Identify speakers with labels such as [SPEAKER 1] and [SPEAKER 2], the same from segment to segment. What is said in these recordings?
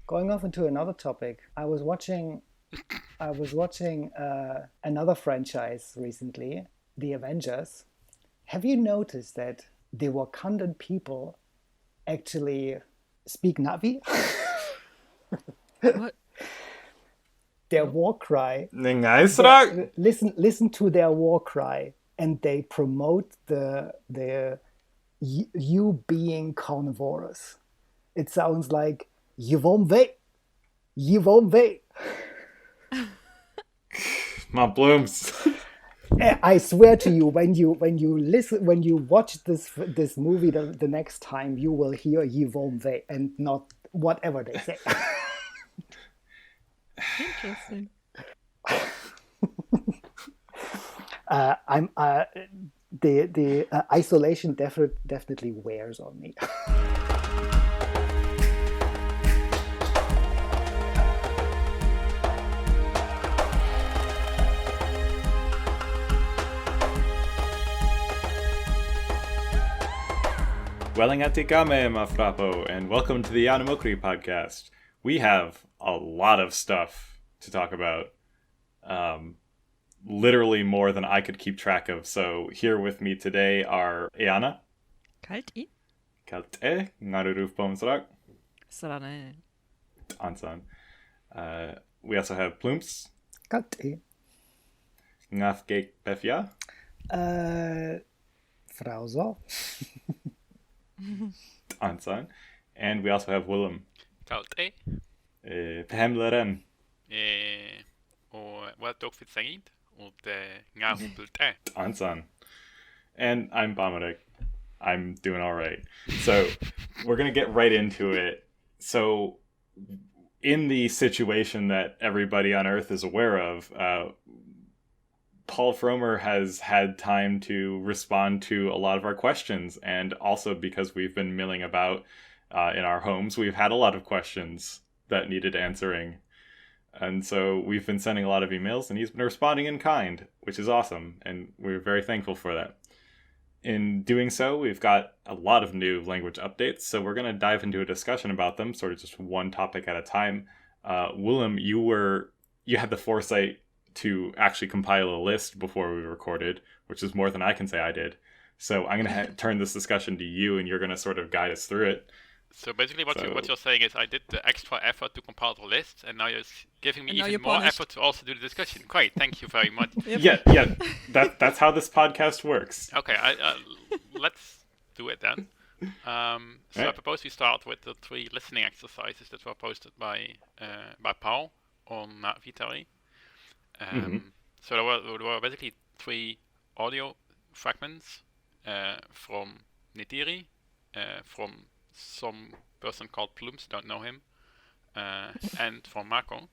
[SPEAKER 1] Going off into another topic, I was watching another franchise recently, The Avengers. Have you noticed that the Wakandan people actually speak Na'vi?
[SPEAKER 2] What?
[SPEAKER 1] Their war cry.
[SPEAKER 3] Neytiri.
[SPEAKER 1] Listen to their war cry, and they promote the you being carnivorous. It sounds like eywa'eveng, eywa'eveng.
[SPEAKER 3] My blooms.
[SPEAKER 1] I swear to you, when you watch this movie the next time, you will hear eywa'eveng and not whatever they say.
[SPEAKER 2] Interesting.
[SPEAKER 1] The isolation definitely wears on me.
[SPEAKER 3] Wellingatikame, mafrapo, and welcome to the Eana Mokri podcast. We have a lot of stuff to talk about. Literally more than I could keep track of. So here with me today are Eana.
[SPEAKER 2] Kalti.
[SPEAKER 3] Kalte. Ngaruruf bomsrak.
[SPEAKER 2] Sranänge.
[SPEAKER 3] Ansan. We also have Plumps.
[SPEAKER 1] Kalti.
[SPEAKER 3] Ngafgek lì'fya.
[SPEAKER 1] Frauzo.
[SPEAKER 3] Ansan. And we also have Willem.
[SPEAKER 4] Tsu'tey.
[SPEAKER 3] Pehemleren.
[SPEAKER 4] Och vad tog för sängt? Och ngahumpultä.
[SPEAKER 3] Ansan. And I'm Bamarek. I'm doing all right. So we're going to get right into it. So in the situation that everybody on Earth is aware of, Pawl Fromer has had time to respond to a lot of our questions. And also because we've been milling about in our homes, we've had a lot of questions that needed answering. And so we've been sending a lot of emails, and he's been responding in kind, which is awesome, and we're very thankful for that. In doing so, we've got a lot of new language updates, so we're going to dive into a discussion about them, sort of just one topic at a time. Willem, you had the foresight to actually compile a list before we recorded, which is more than I can say I did. So I'm going to turn this discussion to you, and you're going to sort of guide us through it.
[SPEAKER 4] So basically what you're saying is I did the extra effort to compile the list, and now you're giving me even more effort to also do the discussion. Great, thank you very much.
[SPEAKER 3] Yeah, that's how this podcast works.
[SPEAKER 4] Okay, let's do it then. I propose we start with the 3 listening exercises that were posted by Pawl on Neytiri. So there were basically 3 audio fragments from Neytiri, from some person called Plumps, don't know him, and from Mako.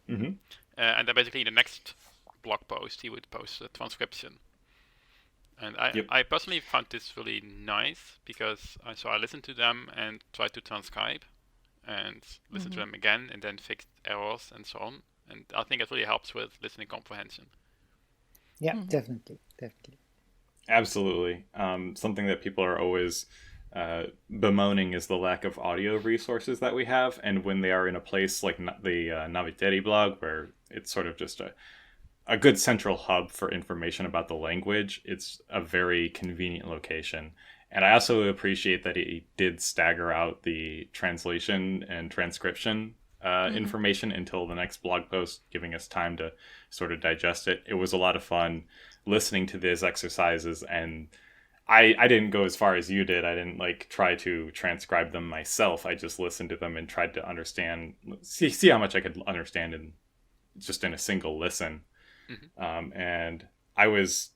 [SPEAKER 4] And then basically the next blog post he would post a transcription. And I personally found this really nice because I listened to them and tried to transcribe and listen to them again and then fixed errors and so on. And I think it really helps with listening comprehension.
[SPEAKER 1] Yeah, definitely.
[SPEAKER 3] Absolutely. Something that people are always bemoaning is the lack of audio resources that we have, and when they are in a place like the Neytiri blog, where it's sort of just a good central hub for information about the language, it's a very convenient location. And I also appreciate that he did stagger out the translation and transcription information until the next blog post, giving us time to sort of digest it. It was a lot of fun listening to these exercises, and I didn't go as far as you did. I didn't try to transcribe them myself. I just listened to them and tried to understand, see how much I could understand in a single listen. And I was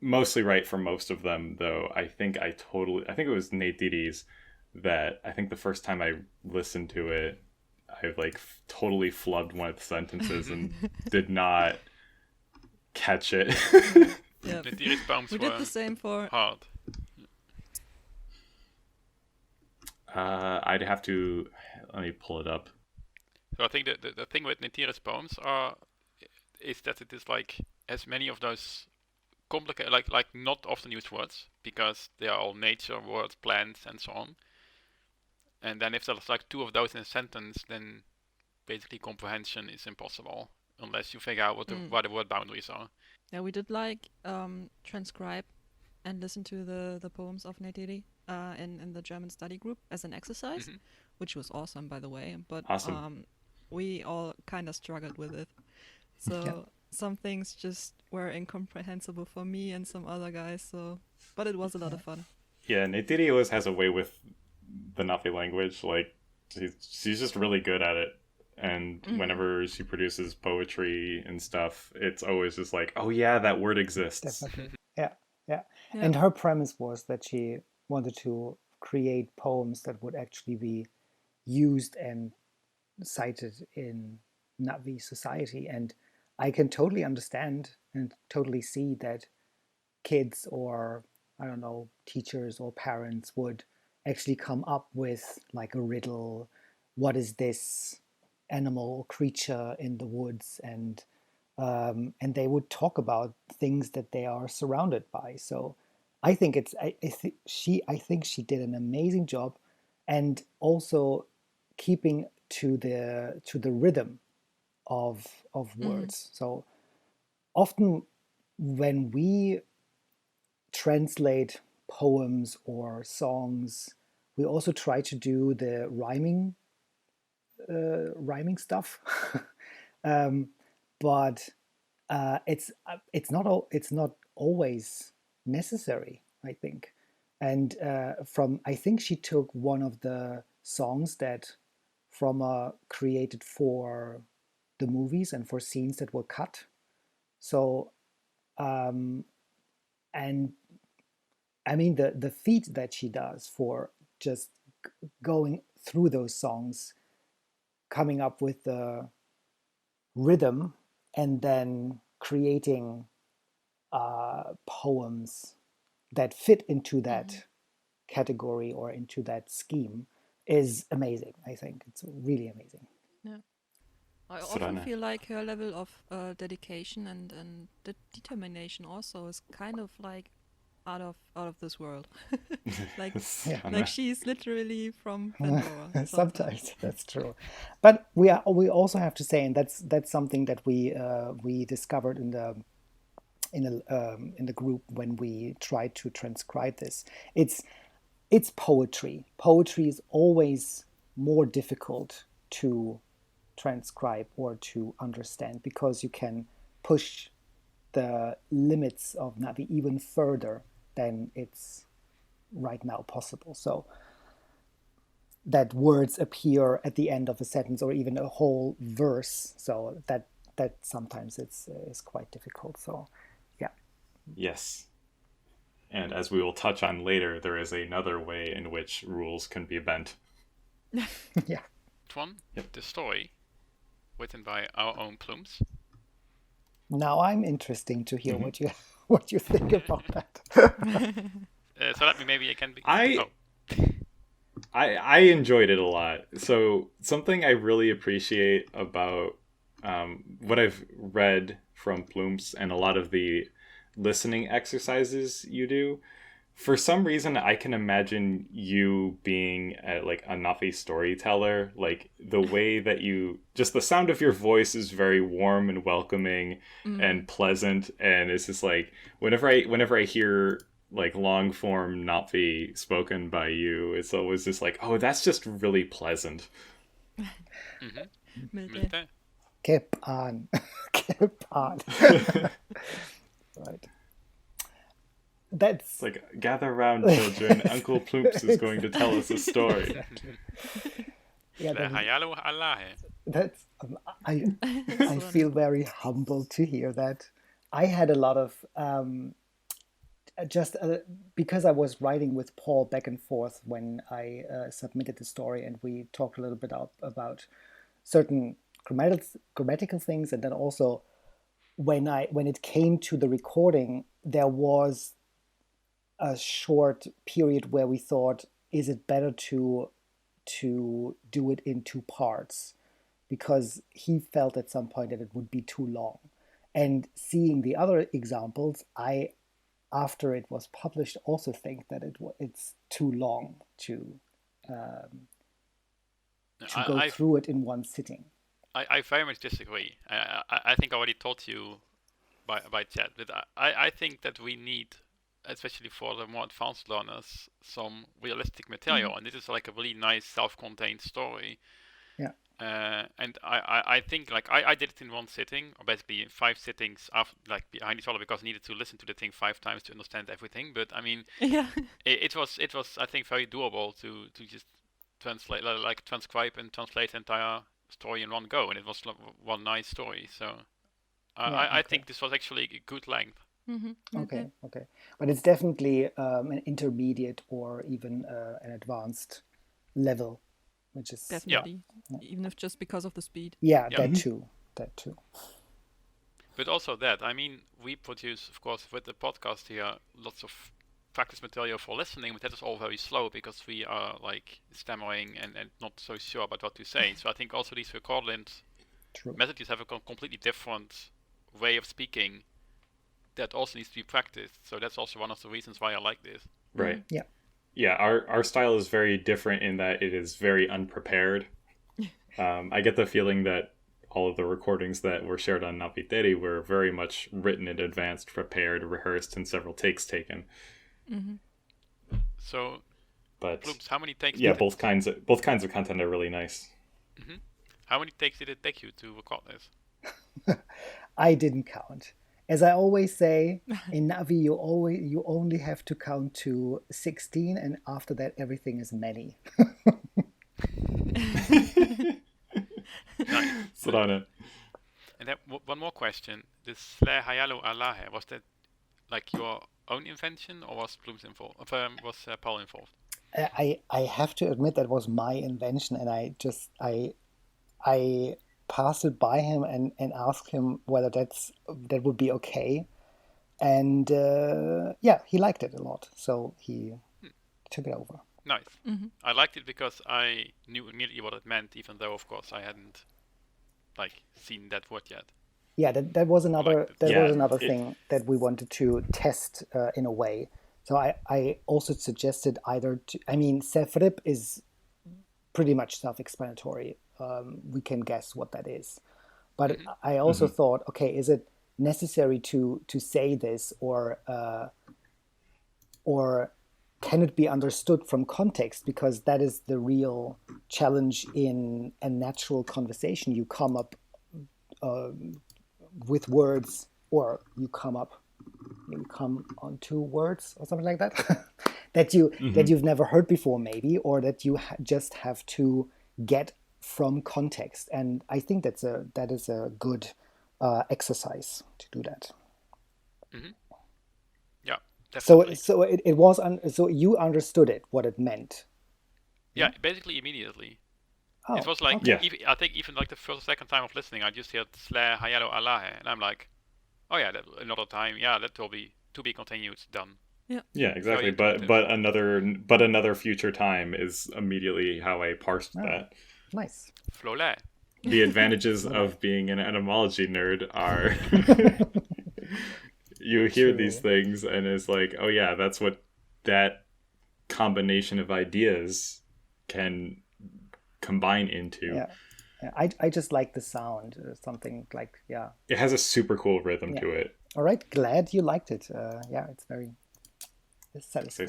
[SPEAKER 3] mostly right for most of them, though. I think it was Neytiri's that I think the first time I listened to it, I totally flubbed one of the sentences and did not catch it.
[SPEAKER 2] Yeah.
[SPEAKER 4] The Neytiri's bumps
[SPEAKER 2] we
[SPEAKER 4] were
[SPEAKER 2] did the same for
[SPEAKER 4] hard.
[SPEAKER 3] I'd have to let me pull it up.
[SPEAKER 4] So I think the thing with Neytiri's poems is that it is as many of those complicated, not often used words, because they are all nature words, plants, and so on. And then if there's like 2 of those in a sentence, then basically comprehension is impossible unless you figure out what the word boundaries are.
[SPEAKER 2] Yeah, we did like transcribe and listen to the poems of Neytiri in the German study group as an exercise, which was awesome, by the way. But
[SPEAKER 3] Awesome.
[SPEAKER 2] we all kind of struggled with it. So some things just were incomprehensible for me and some other guys. But it was a lot of fun.
[SPEAKER 3] Yeah, Neytiri always has a way with the Na'vi language. Like, she's just really good at it. And whenever she produces poetry and stuff, it's always just like, oh yeah, that word exists.
[SPEAKER 1] Definitely. Yeah. And her premise was that she wanted to create poems that would actually be used and cited in Na'vi society. And I can totally understand and totally see that kids or, I don't know, teachers or parents would actually come up with like a riddle. What is this animal or creature in the woods? And they would talk about things that they are surrounded by. So I think I think she did an amazing job, and also keeping to the rhythm of words. So often when we translate poems or songs, we also try to do the rhyming stuff. But it's not always necessary, I think. And I think she took one of the songs that created for the movies and for scenes that were cut. So and I mean the feat that she does for just going through those songs, coming up with the rhythm, and then creating poems that fit into that category or into that scheme is amazing. I think it's really amazing.
[SPEAKER 2] Yeah. I often feel like her level of dedication and determination also is kind of like out of this world. like she's literally from Pandora.
[SPEAKER 1] Sometimes that's true, but we also have to say, and that's something that we discovered in the group when we tried to transcribe this. It's poetry. Poetry is always more difficult to transcribe or to understand, because you can push the limits of Na'vi even further than it's right now possible. So that words appear at the end of a sentence or even a whole verse, so that sometimes is quite difficult. So yeah.
[SPEAKER 3] Yes. And as we will touch on later, there is another way in which rules can be bent.
[SPEAKER 1] Yeah.
[SPEAKER 4] One, the story written by our own Plumps.
[SPEAKER 1] Now I'm interested to hear what you think about that.
[SPEAKER 4] So let me maybe again.
[SPEAKER 3] I enjoyed it a lot. So something I really appreciate about what I've read from Plumps and a lot of the listening exercises you do, for some reason I can imagine you being like a Na'vi storyteller. Like the way that just the sound of your voice is very warm and welcoming and pleasant, and it's just like whenever I hear like long form Na'vi spoken by you, it's always just like, oh, that's just really pleasant.
[SPEAKER 1] Keep on. Right. That's
[SPEAKER 3] like, gather round, children. Uncle Plumps is going to tell us a story.
[SPEAKER 1] Exactly. Yeah, that's I feel very humbled to hear that. I had a lot of because I was writing with Pawl back and forth when I submitted the story, and we talked a little bit about certain grammatical things, and then also when it came to the recording, there was a short period where we thought, is it better to do it in 2 parts? Because he felt at some point that it would be too long. And seeing the other examples, I, after it was published, also think that it's too long to to go through it in one sitting.
[SPEAKER 4] I very much disagree. I think I already told you by chat, but I think that we need, especially for the more advanced learners, some realistic material, and this is like a really nice self-contained story.
[SPEAKER 1] Yeah.
[SPEAKER 4] And I think like I did it in one sitting, or basically 5 sittings after, like behind each other, because I needed to listen to the thing 5 times to understand everything. But I mean, it was I think very doable to just translate, like transcribe and translate the entire story in one go, and it was one nice story. So I think this was actually a good length.
[SPEAKER 1] Okay. But it's definitely an intermediate or even an advanced level, which is
[SPEAKER 2] definitely, even if just because of the speed.
[SPEAKER 1] That too.
[SPEAKER 4] But also that, I mean, we produce, of course, with the podcast here, lots of practice material for listening, but that is all very slow because we are like stammering and not so sure about what to say. So I think also these recorded messages have a completely different way of speaking that also needs to be practiced. So that's also one of the reasons why I like this.
[SPEAKER 3] Right.
[SPEAKER 1] Yeah,
[SPEAKER 3] our style is very different in that it is very unprepared. I get the feeling that all of the recordings that were shared on Neytiri were very much written in advance, prepared, rehearsed, and several takes taken.
[SPEAKER 4] So,
[SPEAKER 3] but
[SPEAKER 4] Plumps, how many takes?
[SPEAKER 3] Both kinds of content are really nice.
[SPEAKER 4] How many takes did it take you to record this?
[SPEAKER 1] I didn't count. As I always say, in Na'vi, you only have to count to 16, and after that, everything is many.
[SPEAKER 4] Nice.
[SPEAKER 3] Sranänge.
[SPEAKER 4] And then one more question: this hayalu alahe, was that like your own invention, or was Plumps involved? Was Pawl involved?
[SPEAKER 1] I have to admit that was my invention, and I passed it by him and asked him whether that would be okay, and he liked it a lot, so he took it over.
[SPEAKER 4] Nice. I liked it because I knew immediately what it meant, even though of course I hadn't like seen that word yet.
[SPEAKER 1] Yeah, that was another thing that we wanted to test in a way. So I also suggested Sefrip is pretty much self-explanatory. We can guess what that is. But I also thought, okay, is it necessary to say this, or can it be understood from context? Because that is the real challenge in a natural conversation. You come up with words, or you come on 2 words or something like that that you've never heard before, maybe, or that you just have to get from context. And I think that is a good exercise to do that.
[SPEAKER 4] Yeah, definitely.
[SPEAKER 1] So it was so you understood it, what it meant.
[SPEAKER 4] Yeah, basically immediately.
[SPEAKER 1] Oh,
[SPEAKER 4] it was like,
[SPEAKER 1] okay.
[SPEAKER 4] I think even like the first or second time of listening, I just heard hayalu alahe, and I'm like, oh yeah, another time, that will be to be continued, done.
[SPEAKER 3] Yeah, exactly. But another future time is immediately how I parsed that.
[SPEAKER 1] Nice.
[SPEAKER 4] Flole.
[SPEAKER 3] The advantages of being an etymology nerd are you hear these things and it's like, oh yeah, that's what that combination of ideas can combine into.
[SPEAKER 1] Yeah. I just like the sound, something like,
[SPEAKER 3] It has a super cool rhythm to it.
[SPEAKER 1] All right, glad you liked it. It's very satisfying.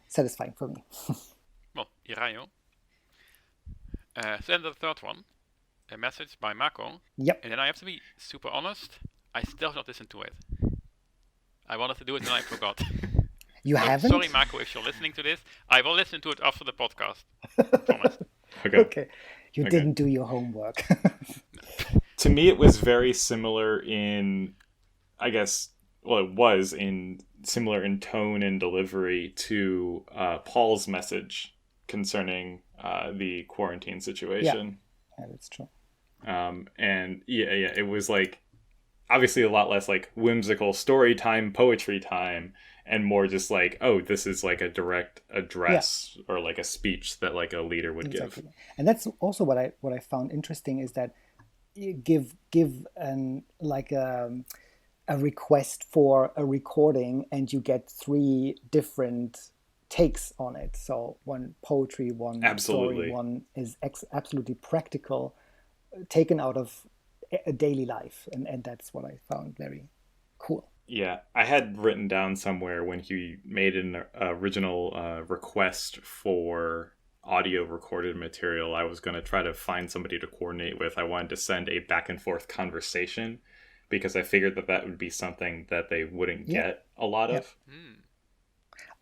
[SPEAKER 1] Satisfying for me.
[SPEAKER 4] Well, irayo. Then the third one, a message by Mako.
[SPEAKER 1] Yep.
[SPEAKER 4] And then I have to be super honest, I still have not listened to it. I wanted to do it and I forgot.
[SPEAKER 1] You haven't?
[SPEAKER 4] Sorry, Mako, if you're listening to this. I will listen to it after the podcast. Promise.
[SPEAKER 1] Okay. You didn't do your homework.
[SPEAKER 3] To me, it was very similar in, it was similar in tone and delivery to Paul's message concerning the quarantine situation.
[SPEAKER 1] Yeah, that's true.
[SPEAKER 3] And it was like obviously a lot less like whimsical story time, poetry time, and more just like, oh, this is like a direct address or like a speech that like a leader would give.
[SPEAKER 1] And that's also what I found interesting, is that you give a request for a recording and you get 3 different takes on it. So one poetry, one
[SPEAKER 3] Absolutely.
[SPEAKER 1] story, one is absolutely practical, taken out of a daily life, and that's what I found very cool.
[SPEAKER 3] Yeah, I had written down somewhere when he made an original request for audio recorded material, I was going to try to find somebody to coordinate with. I wanted to send a back and forth conversation because I figured that that would be something that they wouldn't get a lot of.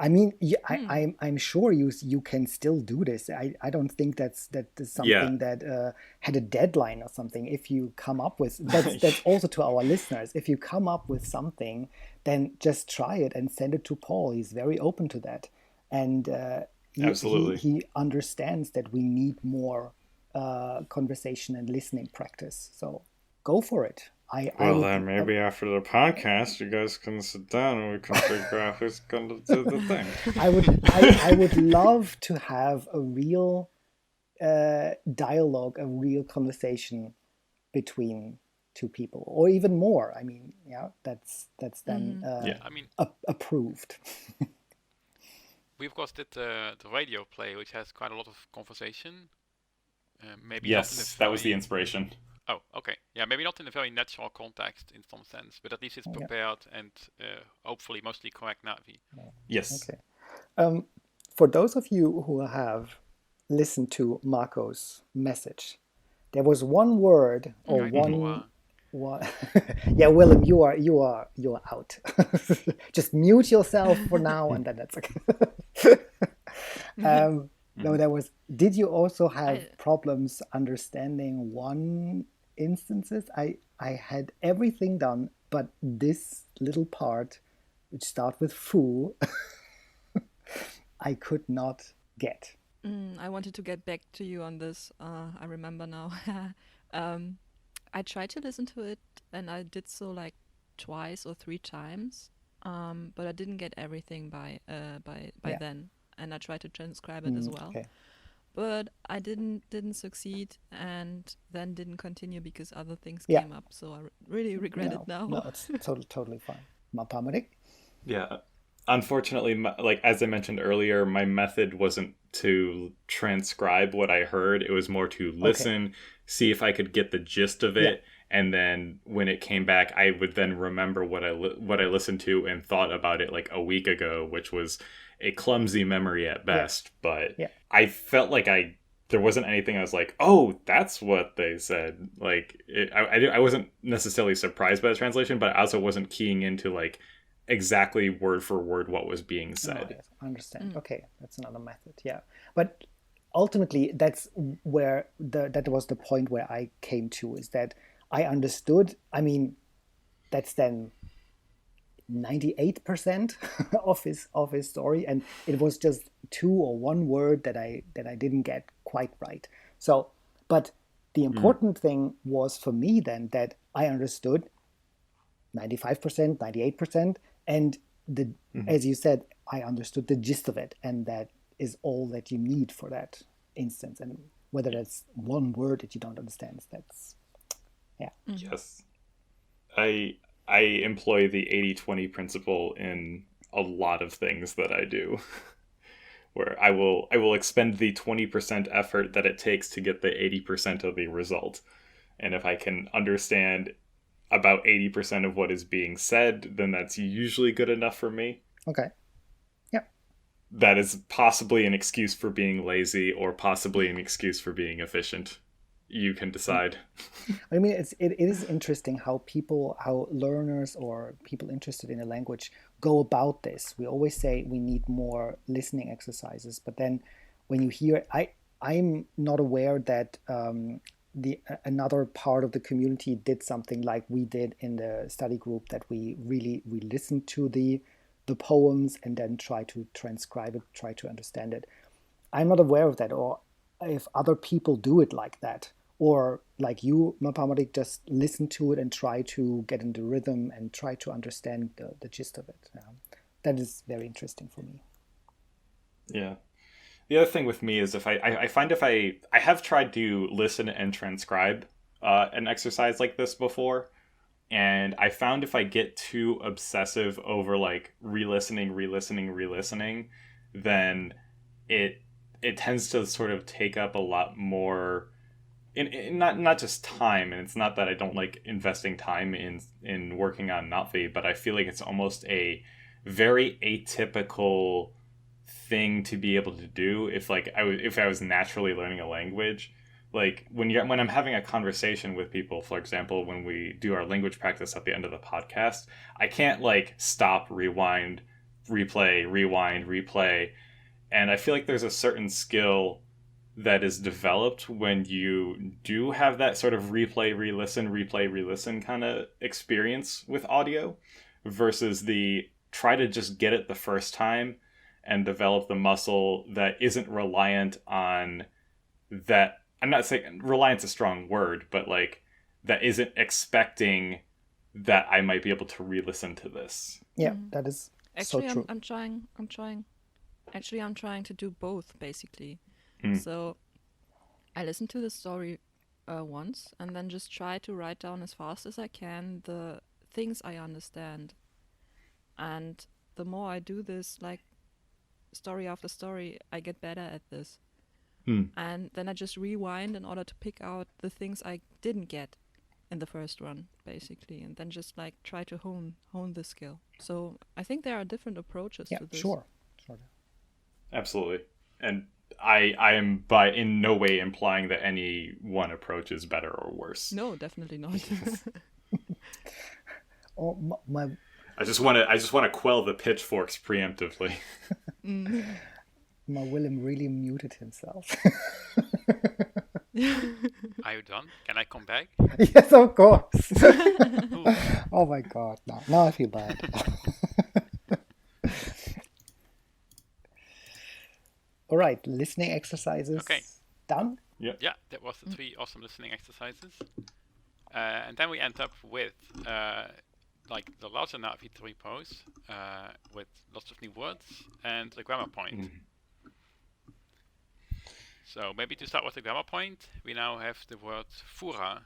[SPEAKER 1] I mean, I'm sure you can still do this. I don't think that's something that had a deadline or something. If you come up with that's also to our listeners. If you come up with something, then just try it and send it to Pawl. He's very open to that, and
[SPEAKER 3] absolutely,
[SPEAKER 1] he understands that we need more conversation and listening practice. So go for it.
[SPEAKER 3] Then maybe after the podcast, you guys can sit down and we can figure out who's going to do the thing.
[SPEAKER 1] I would love to have a real dialogue, a real conversation between two people, or even more. I mean, that's then approved.
[SPEAKER 4] We of course did the radio play, which has quite a lot of conversation. Maybe
[SPEAKER 3] yes, that was the inspiration.
[SPEAKER 4] Oh, okay. Yeah, maybe not in a very natural context in some sense, but at least it's prepared and hopefully mostly correct Na'vi.
[SPEAKER 3] Yes.
[SPEAKER 1] Okay. For those of you who have listened to Mako's message, there was one word or one. Yeah, Willem, you are out. Just mute yourself for now, and then that's okay. No, there was. Did you also have problems understanding one instances? I had everything done, but this little part, which starts with fu, I could not get.
[SPEAKER 2] I wanted to get back to you on this. I remember now. I tried to listen to it, and I did so like twice or 3 times, but I didn't get everything by then. And I tried to transcribe it as well.
[SPEAKER 1] Okay.
[SPEAKER 2] But I didn't succeed, and then didn't continue because other things came up. So I really regret it now.
[SPEAKER 1] No, it's totally fine. Mapamadik?
[SPEAKER 3] Yeah. Unfortunately, like as I mentioned earlier, my method wasn't to transcribe what I heard. It was more to listen, see if I could get the gist of it. And then when it came back, I would then remember what I listened to and thought about it like a week ago, which was a clumsy memory at best. But I felt like there wasn't anything I was like, oh, that's what they said. Like I wasn't necessarily surprised by the translation, but I also wasn't keying into like exactly word for word what was being said.
[SPEAKER 1] Oh, yes. I understand. Okay, that's another method. Yeah, but ultimately, that's where that was the point where I came to, is that I understood. I mean, that's then 98% of his story, and it was just 2 or 1 word that I didn't get quite right. So, but the important thing was for me then that I understood 95%, 98%, and as you said, I understood the gist of it, and that is all that you need for that instance. And whether that's 1 word that you don't understand, that's
[SPEAKER 3] Yes. I employ the 80-20 principle in a lot of things that I do, where I will expend the 20% effort that it takes to get the 80% of the result. And if I can understand about 80% of what is being said, then that's usually good enough for me.
[SPEAKER 1] Okay. Yeah.
[SPEAKER 3] That is possibly an excuse for being lazy, or possibly an excuse for being efficient. You can decide.
[SPEAKER 1] I mean, it is interesting how learners or people interested in a language go about this. We always say we need more listening exercises, but then when you hear, I'm not aware that another part of the community did something like we did in the study group, that we listened to the poems and then try to transcribe it, try to understand it. I'm not aware of that, or if other people do it like that. Or like you, Mapamadik, just listen to it and try to get into rhythm and try to understand the gist of it. That is very interesting for me.
[SPEAKER 3] Yeah. The other thing with me is I find if I have tried to listen and transcribe an exercise like this before, and I found if I get too obsessive over like re-listening, then it tends to sort of take up a lot more in not just time, and it's not that I don't like investing time in working on leNa'vi, but I feel like it's almost a very atypical thing to be able to do if I was naturally learning a language. Like when I'm having a conversation with people, for example, when we do our language practice at the end of the podcast, I can't like stop, rewind, replay. And I feel like there's a certain skill that is developed when you do have that sort of replay, re-listen kind of experience with audio versus the try to just get it the first time and develop the muscle that isn't reliant on that. I'm not saying reliant's a strong word, but like that isn't expecting that I might be able to re-listen to this.
[SPEAKER 1] Yeah, that is
[SPEAKER 2] actually
[SPEAKER 1] so true.
[SPEAKER 2] I'm trying. Actually, I'm trying to do both basically. So I listen to the story once and then just try to write down as fast as I can the things I understand. And the more I do this, like story after story, I get better at this. And then I just rewind in order to pick out the things I didn't get in the first run, basically, and then just like try to hone the skill. So I think there are different approaches to this.
[SPEAKER 1] Sure.
[SPEAKER 3] Absolutely. And I am by in no way implying that any one approach is better or worse.
[SPEAKER 2] No, definitely not.
[SPEAKER 3] I just want to quell the pitchforks preemptively.
[SPEAKER 1] My Willem really muted himself.
[SPEAKER 4] Are you done? Can I come back?
[SPEAKER 1] Yes, of course. Oh my god, now I feel bad. All right, listening exercises.
[SPEAKER 4] Okay.
[SPEAKER 1] Done?
[SPEAKER 3] Yeah,
[SPEAKER 4] that was the 3 awesome listening exercises. And then we end up with like the larger Na'vi repos with lots of new words and a grammar point. So maybe to start with the grammar point, we now have the word fura,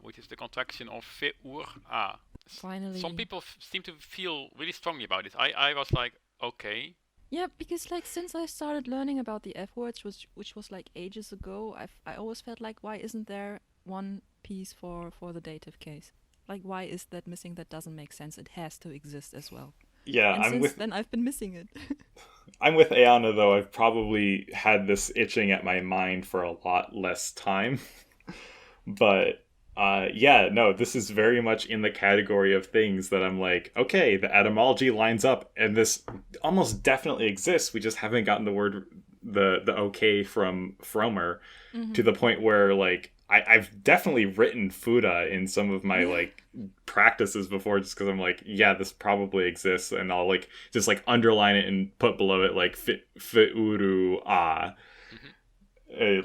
[SPEAKER 4] which is the contraction of fura.
[SPEAKER 2] Finally.
[SPEAKER 4] Some people seem to feel really strongly about it. I was like, okay.
[SPEAKER 2] Yeah, because like since I started learning about the F words, which was like ages ago, I always felt like, why isn't there one piece for the dative case? Like, why is that missing? That doesn't make sense. It has to exist as well.
[SPEAKER 3] Yeah,
[SPEAKER 2] and then I've been missing it.
[SPEAKER 3] I'm with Eana, though. I've probably had this itching at my mind for a lot less time. But this is very much in the category of things that I'm like, okay, the etymology lines up, and this almost definitely exists. We just haven't gotten the word, the okay from Fromer to the point where, like, I've definitely written fuda in some of my like practices before, just because I'm like, yeah, this probably exists, and I'll like just like underline it and put below it like fi'uru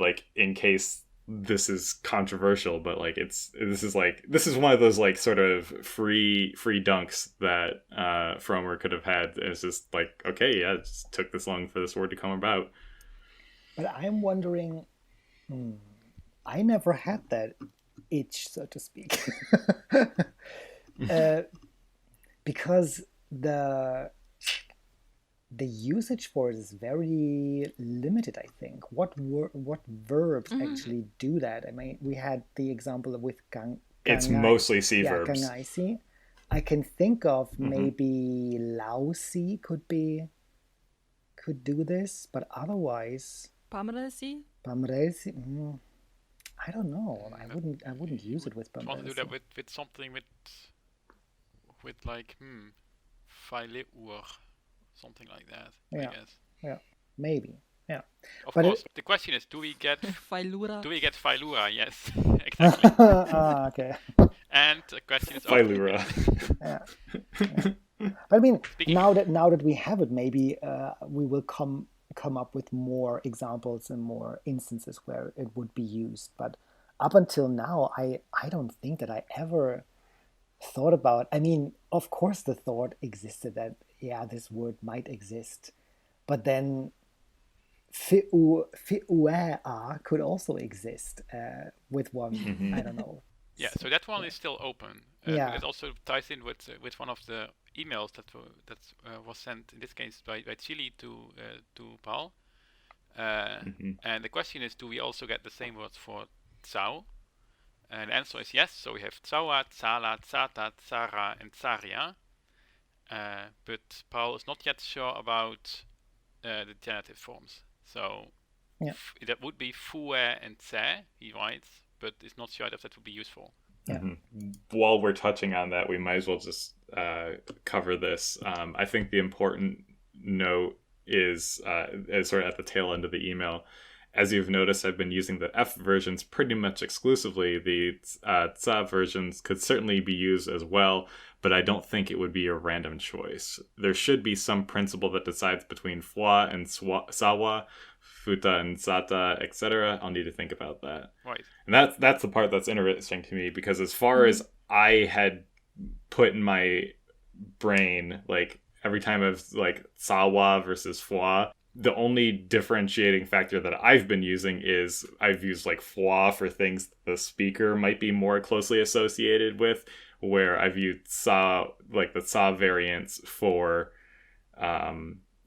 [SPEAKER 3] like in case this is controversial. But like this is one of those like sort of free dunks that Fromer could have had. It's just like, okay, yeah, it just took this long for this word to come about.
[SPEAKER 1] But I'm wondering. I never had that itch, so to speak, because the usage for it is very limited. I think what verbs actually do that. I mean, we had the example with
[SPEAKER 3] it's mostly C verbs.
[SPEAKER 1] Gangaisi. I can think of maybe lausi could do this, but otherwise
[SPEAKER 2] Pameresi.
[SPEAKER 1] I don't know. I wouldn't use it with Pameresi.
[SPEAKER 4] Want to do that with something with like faileur, something like that. I guess.
[SPEAKER 1] Yeah, maybe. Yeah.
[SPEAKER 4] Of course, the question is, do we get
[SPEAKER 2] failura?
[SPEAKER 4] Do we get failura? Yes, exactly.
[SPEAKER 1] Okay.
[SPEAKER 4] And the question is
[SPEAKER 3] failura.
[SPEAKER 1] But I mean, now that we have it, maybe we will come up with more examples and more instances where it would be used. But up until now, I don't think that I ever thought about. I mean, of course, the thought existed that this word might exist, but then fi'u'a could also exist with one. I don't know.
[SPEAKER 4] Yeah, so that one is still open. It also ties in with one of the emails that was sent in this case by Chile to Pawl. And the question is, do we also get the same words for tsau? And the answer is yes. So we have tsawa, tsala, tsata, tsara, and tsaria. But Pawl is not yet sure about the genitive forms. So that would be fura and tse, he writes, but is not sure if that would be useful.
[SPEAKER 1] Yeah.
[SPEAKER 3] While we're touching on that, we might as well just cover this. I think the important note is sort of at the tail end of the email. As you've noticed, I've been using the F versions pretty much exclusively. The tsa versions could certainly be used as well, but I don't think it would be a random choice. There should be some principle that decides between fwa and sawa, futa and sata, etc. I'll need to think about that.
[SPEAKER 4] Right.
[SPEAKER 3] And that's the part that's interesting to me, because as far as I had put in my brain, like every time I've like sawa versus fwa, the only differentiating factor that I've been using is I've used like fwa for things the speaker might be more closely associated with, where I've used sa, like the sa variants for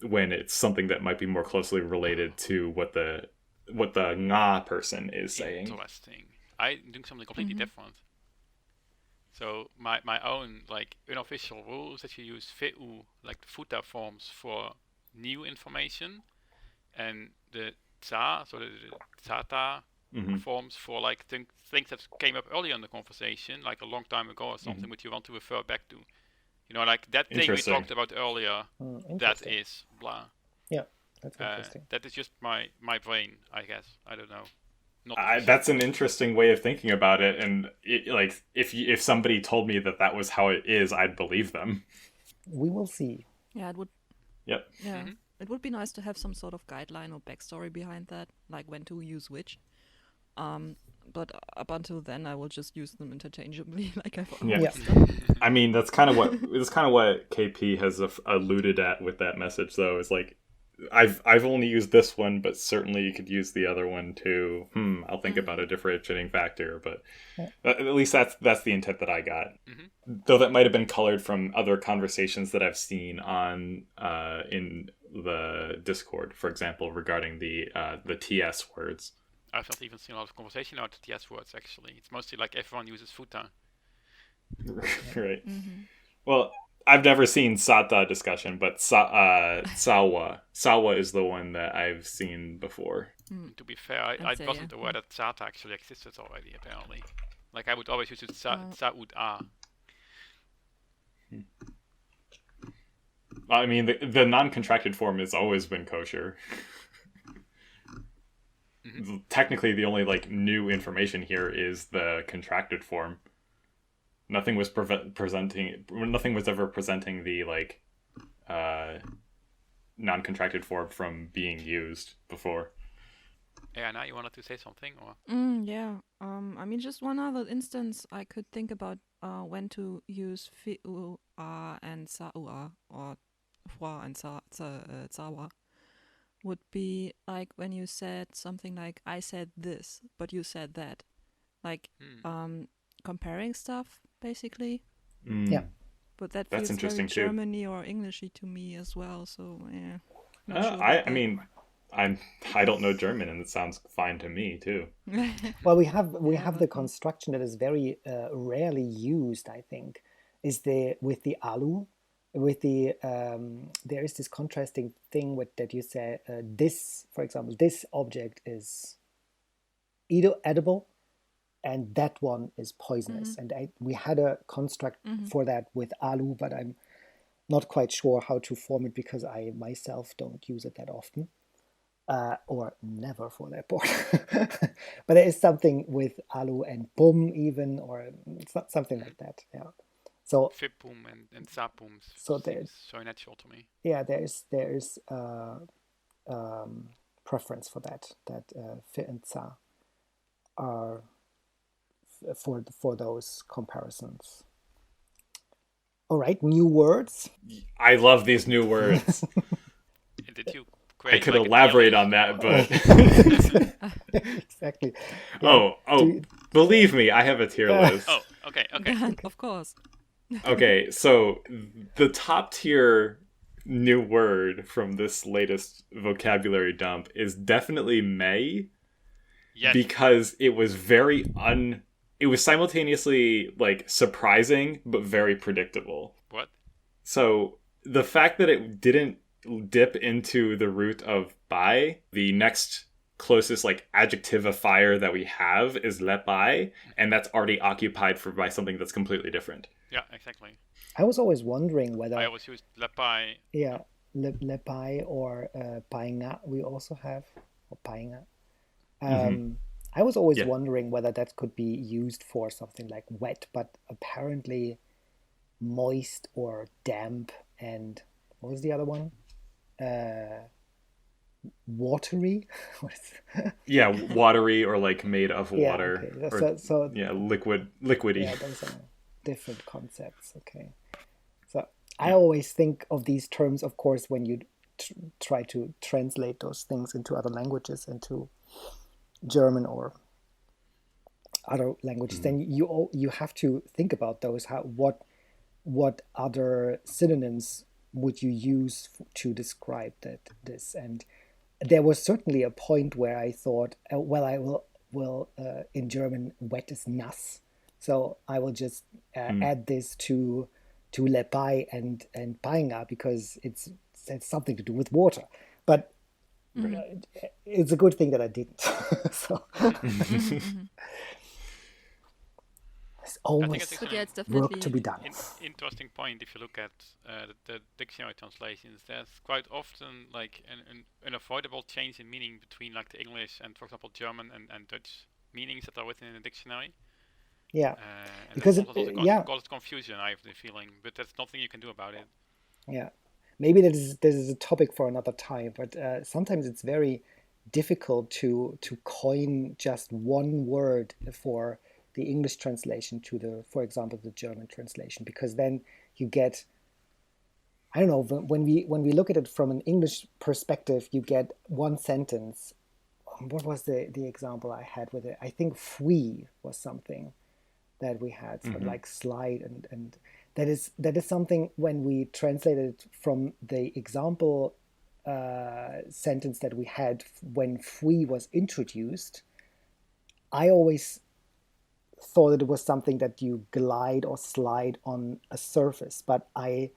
[SPEAKER 3] when it's something that might be more closely related to what the nga person is saying.
[SPEAKER 4] Interesting. I'm doing something completely different. So my own like unofficial rule is that you use ve'u, like the futa forms, for new information, and the tsa, so the tsata forms for like things that came up earlier in the conversation, like a long time ago or something, which you want to refer back to. You know, like that thing we talked about earlier, that is blah.
[SPEAKER 1] Yeah, that's interesting.
[SPEAKER 4] That is just my brain, I guess. I don't know.
[SPEAKER 3] That's an interesting way of thinking about it, and like if somebody told me that was how it is, I'd believe them.
[SPEAKER 1] We will see.
[SPEAKER 2] Yeah, it would.
[SPEAKER 3] Yep.
[SPEAKER 2] Yeah, it would be nice to have some sort of guideline or backstory behind that, like when to use which. But up until then, I will just use them interchangeably, like I've always done.
[SPEAKER 3] I mean, that's kind of what KP has alluded at with that message, though. Is like, I've only used this one, but certainly you could use the other one too. I'll think about a differentiating factor, but at least that's the intent that I got. Though that might have been colored from other conversations that I've seen on in the Discord, for example, regarding the TS words.
[SPEAKER 4] I've not even seen a lot of conversation about the TS words, actually. It's mostly like everyone uses futa.
[SPEAKER 3] Right. Well, I've never seen sata discussion, but sawa is the one that I've seen before.
[SPEAKER 4] To be fair, I wasn't aware that sata actually existed already, apparently. Like, I would always use it tsu'tey.
[SPEAKER 3] I mean, the non-contracted form has always been kosher. Technically, the only like new information here is the contracted form. Nothing was Nothing was ever presenting the like non-contracted form from being used before.
[SPEAKER 4] Yeah, now you wanted to say something, or?
[SPEAKER 2] Yeah. I mean, just one other instance I could think about when to use fi'u and sa'ua, or fwa and tsawa, would be like when you said something like, I said this, but you said that. Like, comparing stuff, basically.
[SPEAKER 1] Yeah.
[SPEAKER 2] But that
[SPEAKER 3] That's
[SPEAKER 2] feels
[SPEAKER 3] interesting
[SPEAKER 2] very
[SPEAKER 3] too.
[SPEAKER 2] Germany or Englishy to me as well, so yeah.
[SPEAKER 3] I mean, I don't know German, and it sounds fine to me too.
[SPEAKER 1] Well, we have the construction that is very rarely used, I think, is with the alu. With the there is this contrasting thing that you say this, for example, this object is edible, and that one is poisonous. And we had a construct for that with alu, but I'm not quite sure how to form it because I myself don't use it that often, or never for that part. But there is something with alu and bum even, or something like that. Yeah. So
[SPEAKER 4] Fipum and Sapum
[SPEAKER 1] there's
[SPEAKER 4] so natural to me.
[SPEAKER 1] Yeah, there is preference for that Fi and Tsa are for those comparisons. All right, new words.
[SPEAKER 3] I love these new words.
[SPEAKER 4] Did you
[SPEAKER 3] I could elaborate on that, but
[SPEAKER 1] exactly.
[SPEAKER 3] Yeah. Believe me, I have a tier list.
[SPEAKER 4] Okay.
[SPEAKER 2] Of course.
[SPEAKER 3] Okay, so the top tier new word from this latest vocabulary dump is definitely may.
[SPEAKER 4] Yes.
[SPEAKER 3] Because it was it was simultaneously like surprising but very predictable.
[SPEAKER 4] What?
[SPEAKER 3] So the fact that it didn't dip into the root of by, the next closest like adjectivifier that we have is le'pai, and that's already occupied by something that's completely different.
[SPEAKER 4] Yeah, exactly.
[SPEAKER 1] I was always wondering whether
[SPEAKER 4] I always use le'pai.
[SPEAKER 1] Yeah, le'pai or painga we also have, or painga. I was always wondering whether that could be used for something like wet, but apparently moist or damp, and what was the other one? Watery?
[SPEAKER 3] Yeah, watery or like made of water.
[SPEAKER 1] Yeah, okay.
[SPEAKER 3] Liquidy.
[SPEAKER 1] Yeah, those are different concepts. Okay. So I always think of these terms, of course, when you try to translate those things into other languages, into German or other languages, then you have to think about those. What other synonyms would you use to describe this? And there was certainly a point where I thought, well, I will in German, wet is nass, so I will just add this to le'pai and painga because it's something to do with water, but it's a good thing that I didn't. So there's always work to be done.
[SPEAKER 4] Interesting point. If you look at the dictionary translations, there's quite often like an unavoidable change in meaning between like the English and, for example, German and Dutch meanings that are written in the dictionary.
[SPEAKER 1] Yeah,
[SPEAKER 4] because it causes confusion, I have the feeling, but that's nothing you can do about it.
[SPEAKER 1] Yeah, maybe this is a topic for another time, but sometimes it's very difficult to coin just one word for the English translation to for example, the German translation, because then you get, I don't know, when we look at it from an English perspective, you get one sentence. What was the example I had with it? I think "fui" was something that we had, like slide, and that is something when we translated from the example sentence that we had when "fui" was introduced. I always thought that it was something that you glide or slide on a surface, but I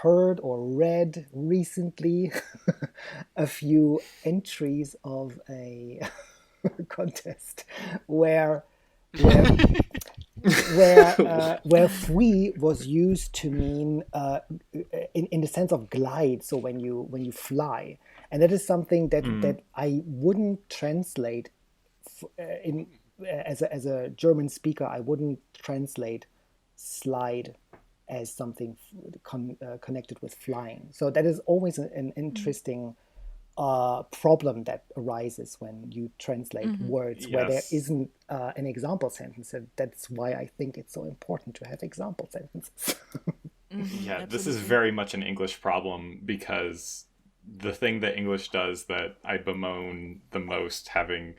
[SPEAKER 1] heard or read recently a few entries of a contest where "fui" was used to mean in the sense of glide, so when you fly, and that is something that I wouldn't translate as a German speaker. I wouldn't translate slide as something connected with flying. So that is always an interesting problem that arises when you translate words where there isn't an example sentence. And that's why I think it's so important to have example sentences.
[SPEAKER 3] Yeah, this is very much an English problem, because the thing that English does that I bemoan the most, having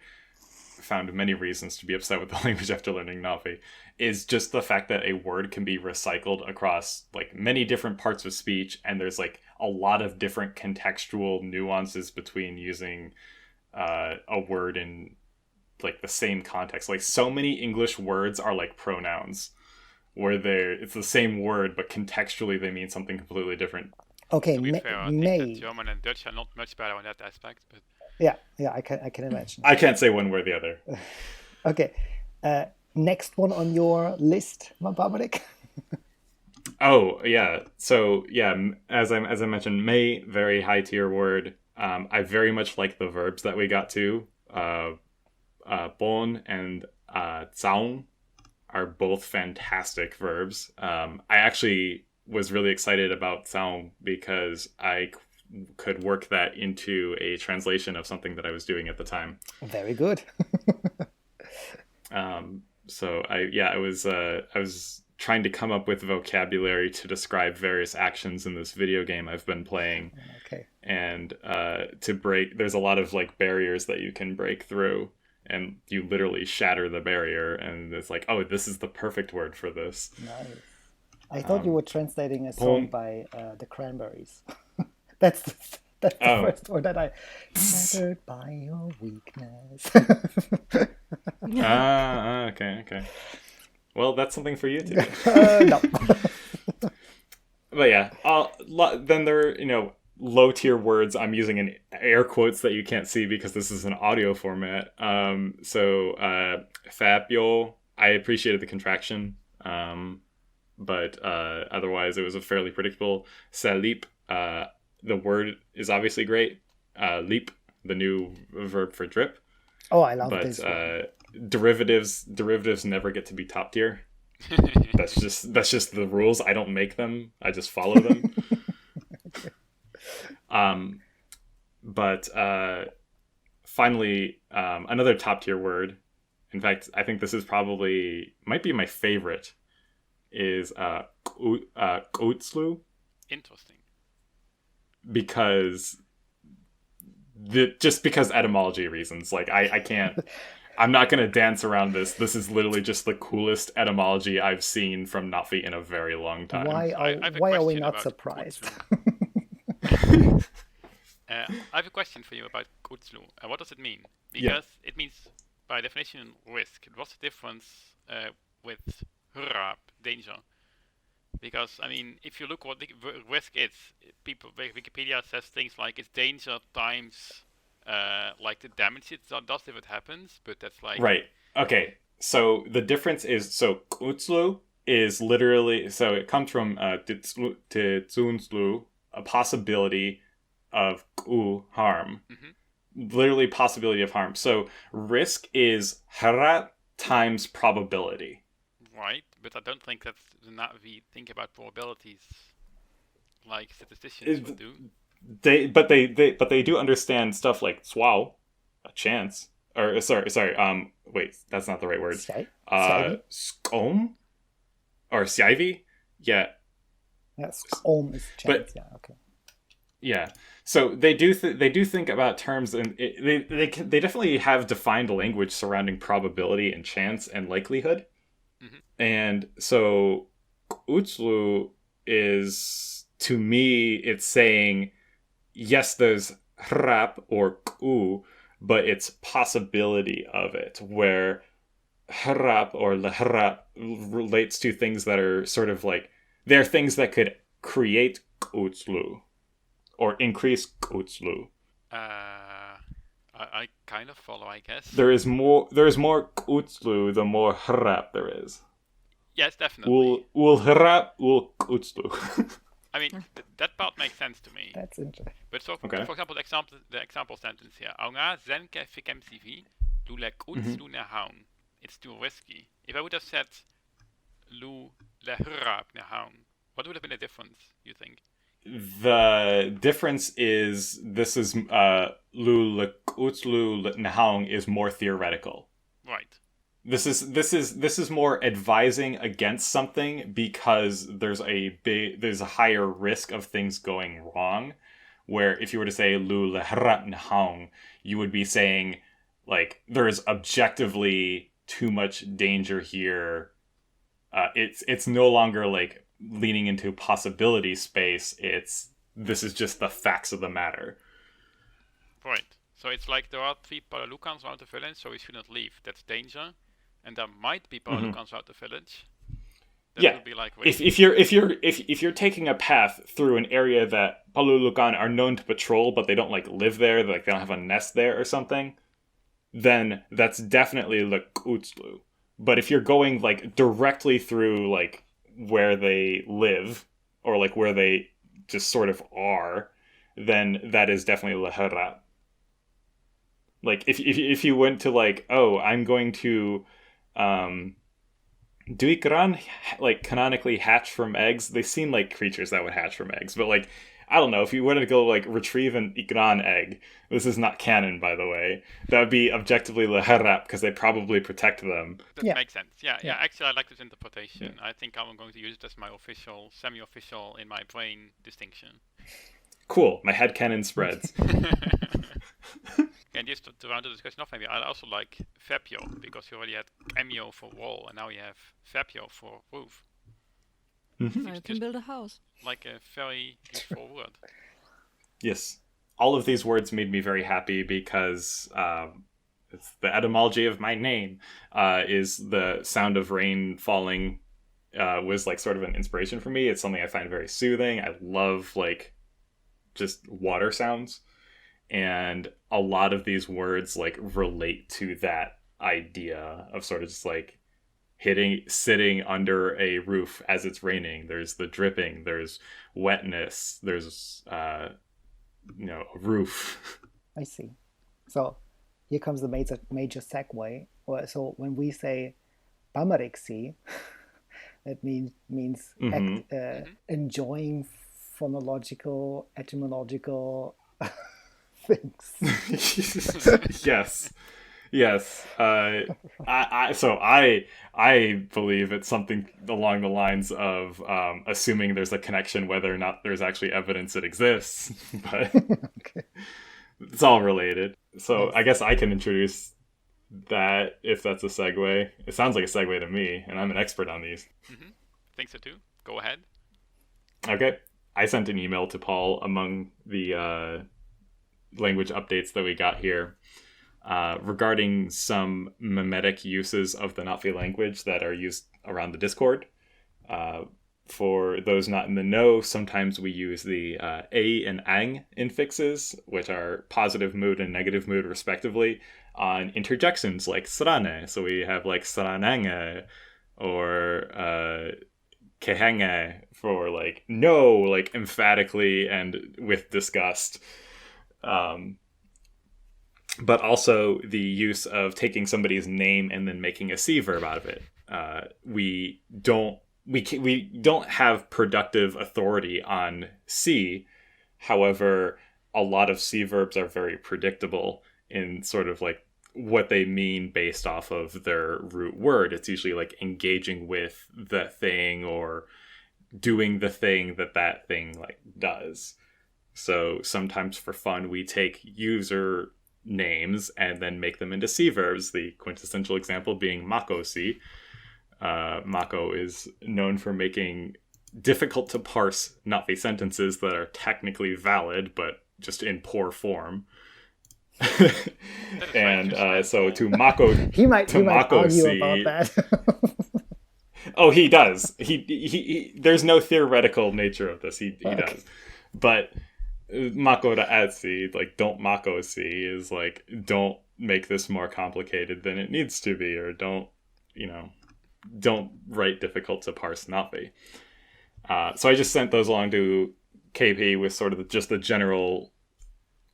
[SPEAKER 3] found many reasons to be upset with the language after learning Na'vi, is just the fact that a word can be recycled across like many different parts of speech, and there's like a lot of different contextual nuances between using a word in like the same context. Like so many English words are like pronouns, where it's the same word but contextually they mean something completely different.
[SPEAKER 1] Okay,
[SPEAKER 4] to be fair, I think that German and Dutch are not much better in that aspect, but
[SPEAKER 1] yeah, I can imagine.
[SPEAKER 3] I can't say one way or the other.
[SPEAKER 1] Okay, next one on your list, Barbarik.
[SPEAKER 3] Oh yeah, so yeah, as I mentioned, may, very high tier word. I very much like the verbs that we got to. Bon and tsun are both fantastic verbs. I actually was really excited about tsun because I could work that into a translation of something that I was doing at the time.
[SPEAKER 1] Very good.
[SPEAKER 3] So I was trying to come up with vocabulary to describe various actions in this video game I've been playing.
[SPEAKER 1] Okay.
[SPEAKER 3] And there's a lot of like barriers that you can break through. and you literally shatter the barrier, and it's like, oh, this is the perfect word for this.
[SPEAKER 1] Nice. I thought you were translating a song by the Cranberries. That's the first word that I shattered by your weakness.
[SPEAKER 3] Okay. Well, that's something for you to do.
[SPEAKER 1] No.
[SPEAKER 3] But yeah, then there are, low tier words I'm using in air quotes that you can't see because this is an audio format. Fabio, I appreciated the contraction. But otherwise it was a fairly predictable. Salip, the word is obviously great. Leap, the new verb for drip.
[SPEAKER 1] Oh, I love this one.
[SPEAKER 3] Derivatives never get to be top tier. That's just the rules. I don't make them. I just follow them. But finally, another top tier word. In fact, I think this is might be my favorite. Is Kotslu.
[SPEAKER 4] Interesting.
[SPEAKER 3] Because etymology reasons. Like I can't. I'm not going to dance around this. This is literally just the coolest etymology I've seen from Na'vi in a very long time.
[SPEAKER 1] Why are we not surprised?
[SPEAKER 4] I have a question for you about Kotslu. What does it mean? Because it means, by definition, risk. What's the difference with hurrap, danger? Because, I mean, if you look what the risk is, Wikipedia says things like it's danger times like the damage it does if it happens, but that's like...
[SPEAKER 3] Right. Okay. So the difference is, Kotslu is literally, so it comes from tsunslu, a possibility of harm. Mm-hmm. Literally possibility of harm. So risk is hara times probability.
[SPEAKER 4] Right, but I don't think that the Na'vi think about probabilities like statisticians would do.
[SPEAKER 3] They do understand stuff like swau, a chance, or sorry. Wait, that's not the right word. Skom, or siaivi. Yeah.
[SPEAKER 1] Yes, skom is chance. Yeah. Okay.
[SPEAKER 3] Yeah. So they do think about terms, and they definitely have defined language surrounding probability and chance and likelihood. Mm-hmm. And so Utslu is, to me, it's saying, yes, there's hrap or ku, but it's possibility of it, where hrap or lehrap relates to things that are sort of like, they're things that could create Utslu or increase Utslu.
[SPEAKER 4] I kind of follow, I guess.
[SPEAKER 3] There is more Utslu the more hrap there is.
[SPEAKER 4] Yes, definitely.
[SPEAKER 3] Ul hrap, ul Utslu.
[SPEAKER 4] I mean, that part makes sense to me.
[SPEAKER 1] That's interesting.
[SPEAKER 4] But so, for example, the example sentence here. Aunga zenke fikem CV, lu lek Utslu ne haun. It's too risky. If I would have said lu le hrap ne haun, what would have been the difference, you think?
[SPEAKER 3] The difference is this is lu le Utslu ne haun is more theoretical.
[SPEAKER 4] Right.
[SPEAKER 3] This is more advising against something because there's a higher risk of things going wrong. Where if you were to say lu le hrap ne haun, you would be saying like there is objectively too much danger here. It's no longer like leaning into possibility space. This is just the facts of the matter.
[SPEAKER 4] Right. So it's like there are 3 Paralukans around the village, so we should not leave. That's danger. And there might be Paralukans around the village. That would be like
[SPEAKER 3] if you're taking a path through an area that Paralukans are known to patrol, but they don't like live there, like they don't have a nest there or something, then that's definitely Utslu. But if you're going like directly through like where they live or like where they just sort of are, then that is definitely lehrap. Like if you went to like, oh, I'm going to do ikran like canonically hatch from eggs? They seem like creatures that would hatch from eggs, but like I don't know, if you wanted to go like retrieve an ikran egg, this is not canon, by the way, that would be objectively lehrap because they probably protect them.
[SPEAKER 4] That makes sense. Yeah. Actually, I like this interpretation. I think I'm going to use it as my official, semi-official in my brain distinction.
[SPEAKER 3] Cool. My headcanon spreads.
[SPEAKER 4] And just to round the discussion off, maybe I also like Fabio, because you already had cameo for wall, and now you have Fabio for roof.
[SPEAKER 2] Now you can build a house.
[SPEAKER 4] Like a very useful word.
[SPEAKER 3] Yes. All of these words made me very happy because it's the etymology of my name is the sound of rain falling was like sort of an inspiration for me. It's something I find very soothing. I love like just water sounds. And a lot of these words like relate to that idea of sort of just like sitting under a roof as it's raining. There's the dripping, there's wetness, there's a roof.
[SPEAKER 1] I see. So here comes the major segue. So when we say bamariksi, that means enjoying phonological, etymological things.
[SPEAKER 3] Yes. I believe it's something along the lines of assuming there's a connection, whether or not there's actually evidence it exists. But
[SPEAKER 1] Okay.
[SPEAKER 3] It's all related. So yes. I guess I can introduce that if that's a segue. It sounds like a segue to me, and I'm an expert on these.
[SPEAKER 4] Mm-hmm. Think so too. Go ahead.
[SPEAKER 3] Okay. I sent an email to Pawl among the language updates that we got here regarding some mimetic uses of the leNa'vi language that are used around the Discord. For those not in the know, sometimes we use the a and ang infixes, which are positive mood and negative mood respectively, on interjections like sranänge. So we have like sranänge or kehenge for like no, like emphatically and with disgust. But also the use of taking somebody's name and then making a C verb out of it. We don't have productive authority on C. However, a lot of C verbs are very predictable in sort of like what they mean based off of their root word. It's usually like engaging with the thing or doing the thing that thing like does. So sometimes for fun, we take user names and then make them into C verbs. The quintessential example being Mako C. Mako is known for making difficult to parse leNa'vi sentences that are technically valid, but just in poor form. And so to Mako,
[SPEAKER 1] he might argue
[SPEAKER 3] C,
[SPEAKER 1] about that.
[SPEAKER 3] Oh, he does. He there's no theoretical nature of this. He does. But Mako to Atsi, like don't Mako C is like don't make this more complicated than it needs to be, or don't write difficult to parse leNa'vi. So I just sent those along to KP with sort of just the general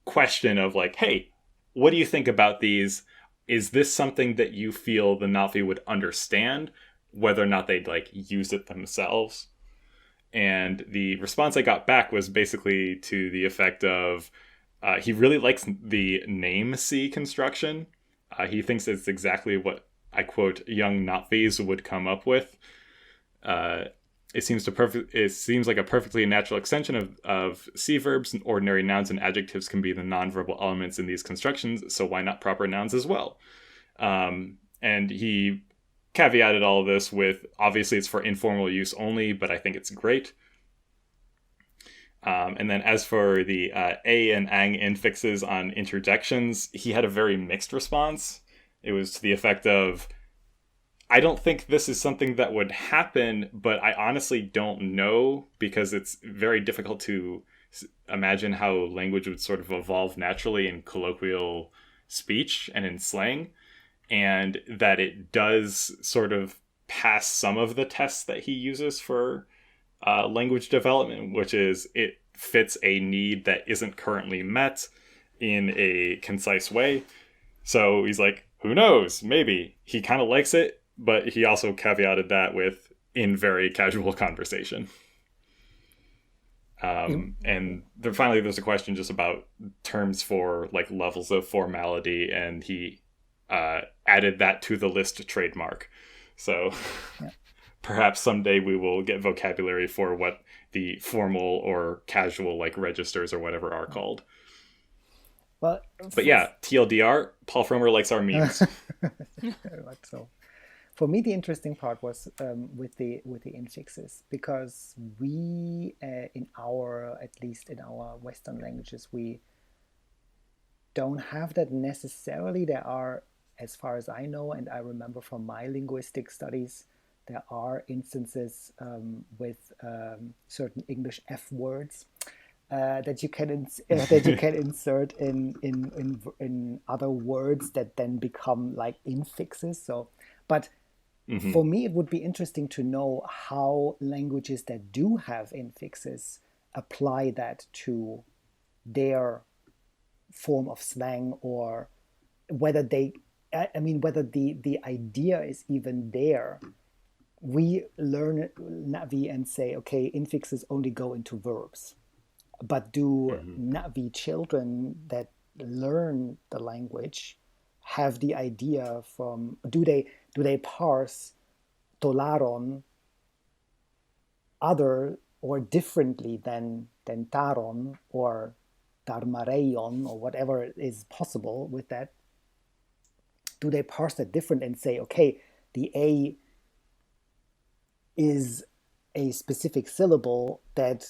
[SPEAKER 3] question of like, hey, what do you think about these? Is this something that you feel the leNa'vi would understand, whether or not they'd like use it themselves? And the response I got back was basically to the effect of he really likes the name C construction. He thinks it's exactly what, I quote, young leNa'vis would come up with. It seems like a perfectly natural extension of C verbs, and ordinary nouns and adjectives can be the nonverbal elements in these constructions, so why not proper nouns as well? And he caveated all of this with, obviously it's for informal use only, but I think it's great. And then as for the a and ang infixes on interjections, he had a very mixed response. It was to the effect of, I don't think this is something that would happen, but I honestly don't know, because it's very difficult to imagine how language would sort of evolve naturally in colloquial speech and in slang, and that it does sort of pass some of the tests that he uses for language development, which is it fits a need that isn't currently met in a concise way. So he's like, who knows? Maybe. He kind of likes it, but he also caveated that with in very casual conversation. And finally, there's a question just about terms for like levels of formality, and he added that to the list trademark. So perhaps someday we will get vocabulary for what the formal or casual like registers or whatever are called.
[SPEAKER 1] Well,
[SPEAKER 3] but yeah, TLDR, Pawl Frommer likes our memes.
[SPEAKER 1] Very much so. For me, the interesting part was with the infixes, because we at least in our Western languages, we don't have that necessarily. There are, as far as I know, and I remember from my linguistic studies, there are instances with certain English F words that you can insert in other words that then become like infixes. So, but for me, it would be interesting to know how languages that do have infixes apply that to their form of slang, or whether whether the idea is even there. We learn Na'vi and say, okay, infixes only go into verbs. But do Na'vi children that learn the language have the idea from, do they parse tolaron other or differently than taron or tarmareion or whatever is possible with that? Do they parse that different and say, okay, the A is a specific syllable that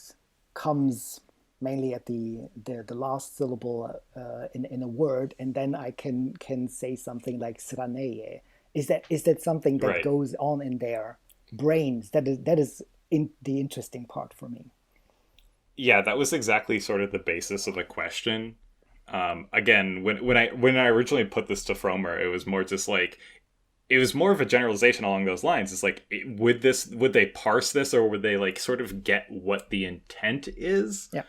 [SPEAKER 1] comes mainly at the last syllable in a word, and then I can say something like sranänge. Is that something that goes on in their brains? That is the interesting part for me.
[SPEAKER 3] Yeah, that was exactly sort of the basis of the question. Again, when I originally put this to Frommer, it was more just like, it was more of a generalization along those lines. It's like, would they parse this, or would they like sort of get what the intent is?
[SPEAKER 1] Yeah.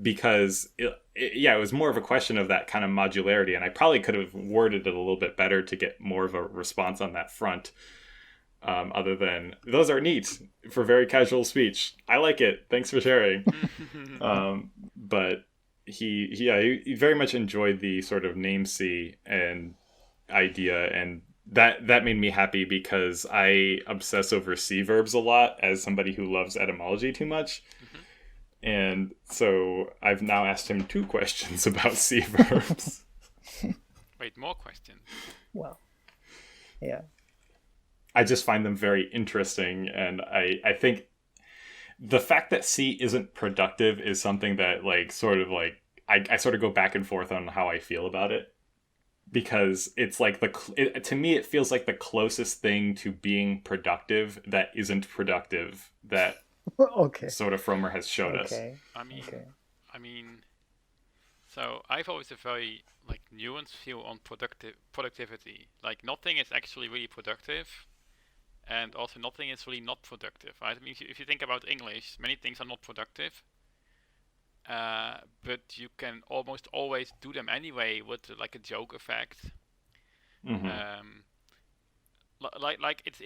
[SPEAKER 3] Because it was more of a question of that kind of modularity, and I probably could have worded it a little bit better to get more of a response on that front. Other than, those are neat for very casual speech. I like it. Thanks for sharing. But he very much enjoyed the sort of namesy and idea, and that made me happy, because I obsess over C verbs a lot as somebody who loves etymology too much. And so I've now asked him 2 questions about C verbs.
[SPEAKER 4] Wait, more questions?
[SPEAKER 1] Well, yeah.
[SPEAKER 3] I just find them very interesting, and I think the fact that C isn't productive is something that like sort of like I sort of go back and forth on how I feel about it, because it's like to me it feels like the closest thing to being productive that isn't productive that
[SPEAKER 1] okay.
[SPEAKER 3] sort of Frommer has showed us.
[SPEAKER 4] I mean, so I've always a very like nuanced view on productivity. Like, nothing is actually really productive, and also nothing is really not productive. Right? I mean, if you think about English, many things are not productive, but you can almost always do them anyway with like a joke effect. Like it's.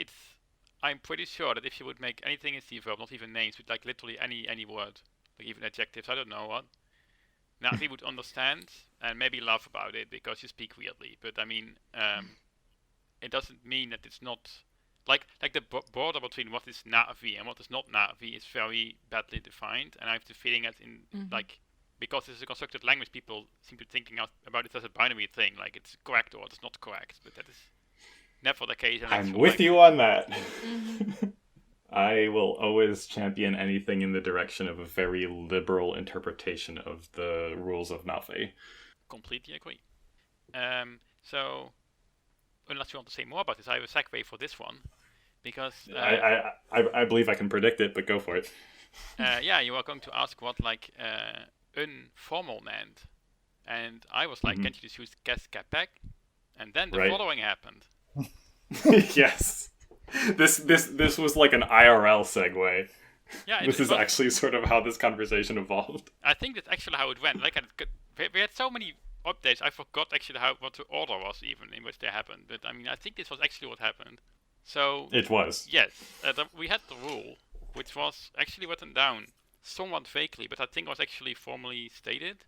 [SPEAKER 4] I'm pretty sure that if you would make anything a C verb, not even names, but like literally any word, like even adjectives, I don't know what, Na'vi would understand and maybe laugh about it because you speak weirdly. But I mean, it doesn't mean that it's not like the border between what is Na'vi and what is not Na'vi is very badly defined. And I have the feeling that like, because this is a constructed language, people seem to be thinking about it as a binary thing, like it's correct or it's not correct. But that is never the case.
[SPEAKER 3] I'm with you on that. I will always champion anything in the direction of a very liberal interpretation of the rules of Na'vi.
[SPEAKER 4] Completely agree. So, unless you want to say more about this, I have a segue for this one, because
[SPEAKER 3] I believe I can predict it, but go for it.
[SPEAKER 4] Yeah, you are going to ask what like informal meant, and I was like, can't you just use keskapek? And then the following happened.
[SPEAKER 3] Yes. This was like an IRL segue.
[SPEAKER 4] Yeah,
[SPEAKER 3] this is actually sort of how this conversation evolved.
[SPEAKER 4] I think that's actually how it went. Like, we had so many updates, I forgot actually what the order was even in which they happened. But I mean, I think this was actually what happened. So
[SPEAKER 3] it was.
[SPEAKER 4] Yes, we had the rule, which was actually written down somewhat vaguely, but I think it was actually formally stated.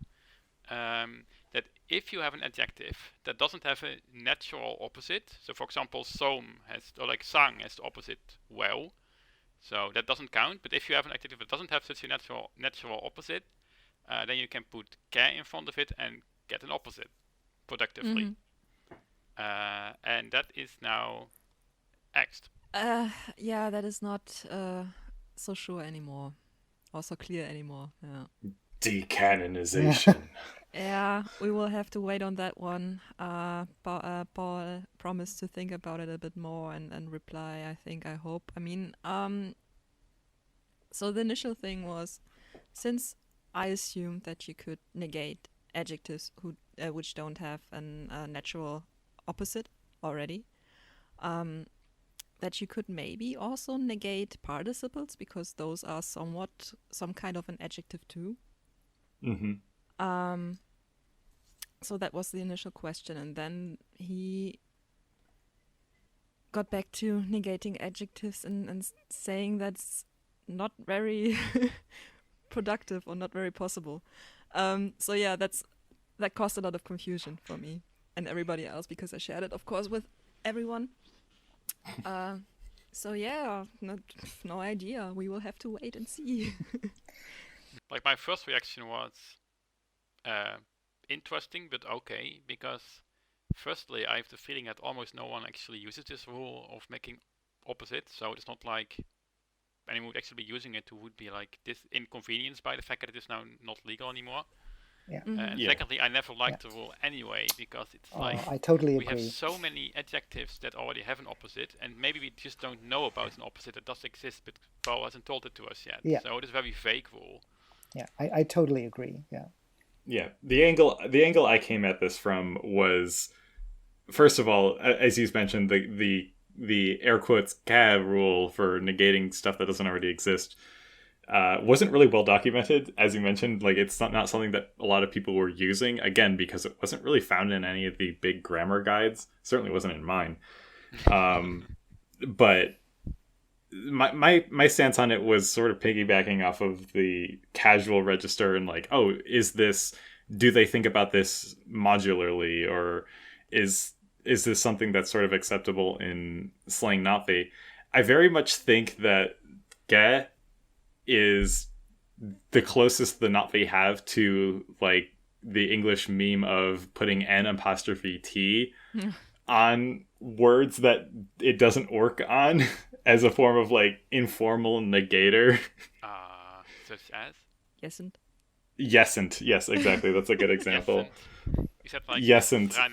[SPEAKER 4] That if you have an adjective that doesn't have a natural opposite, so for example, som has, or like sang has the opposite well, So that doesn't count. But if you have an adjective that doesn't have such a natural opposite, then you can put ke in front of it and get an opposite productively. And that is now X'd.
[SPEAKER 2] Yeah, that is not so sure anymore, or so clear anymore. Yeah.
[SPEAKER 3] Decanonization.
[SPEAKER 2] Yeah, we will have to wait on that one. Pawl promised to think about it a bit more and reply, I hope. I mean, so the initial thing was, since I assumed that you could negate adjectives which don't have a natural opposite already, that you could maybe also negate participles, because those are somewhat some kind of an adjective too. So that was the initial question, and then he got back to negating adjectives and saying that's not very productive or not very possible. So yeah, that caused a lot of confusion for me and everybody else, because I shared it, of course, with everyone. So yeah, no idea. We will have to wait and see.
[SPEAKER 4] Like, my first reaction was interesting, but okay, because firstly, I have the feeling that almost no one actually uses this rule of making opposite, so it's not like anyone would actually be using it who would be like inconvenienced by the fact that it is now not legal anymore.
[SPEAKER 1] Yeah.
[SPEAKER 4] And secondly, I never liked the rule anyway, because it's
[SPEAKER 1] I totally agree.
[SPEAKER 4] We have so many adjectives that already have an opposite, and maybe we just don't know about an opposite that does exist, but Pawl hasn't told it to us yet.
[SPEAKER 1] Yeah.
[SPEAKER 4] So it is a very vague rule.
[SPEAKER 1] Yeah, I totally agree. Yeah.
[SPEAKER 3] Yeah, the angle I came at this from was, first of all, as you mentioned, the air quotes "ka" rule for negating stuff that doesn't already exist wasn't really well documented, as you mentioned. Like, it's not something that a lot of people were using, again, because it wasn't really found in any of the big grammar guides. Certainly wasn't in mine. But my stance on it was sort of piggybacking off of the casual register, and like, oh, do they think about this modularly, or is this something that's sort of acceptable in slang leNa'vi? I very much think that ge is the closest the leNa'vi have to like the English meme of putting N''T on words that it doesn't work on as a form of like informal negator.
[SPEAKER 4] Such as?
[SPEAKER 2] Yesn't.
[SPEAKER 3] Yesn't. Yes, exactly. That's a good example.
[SPEAKER 4] Is that like
[SPEAKER 3] yesn't?
[SPEAKER 1] I've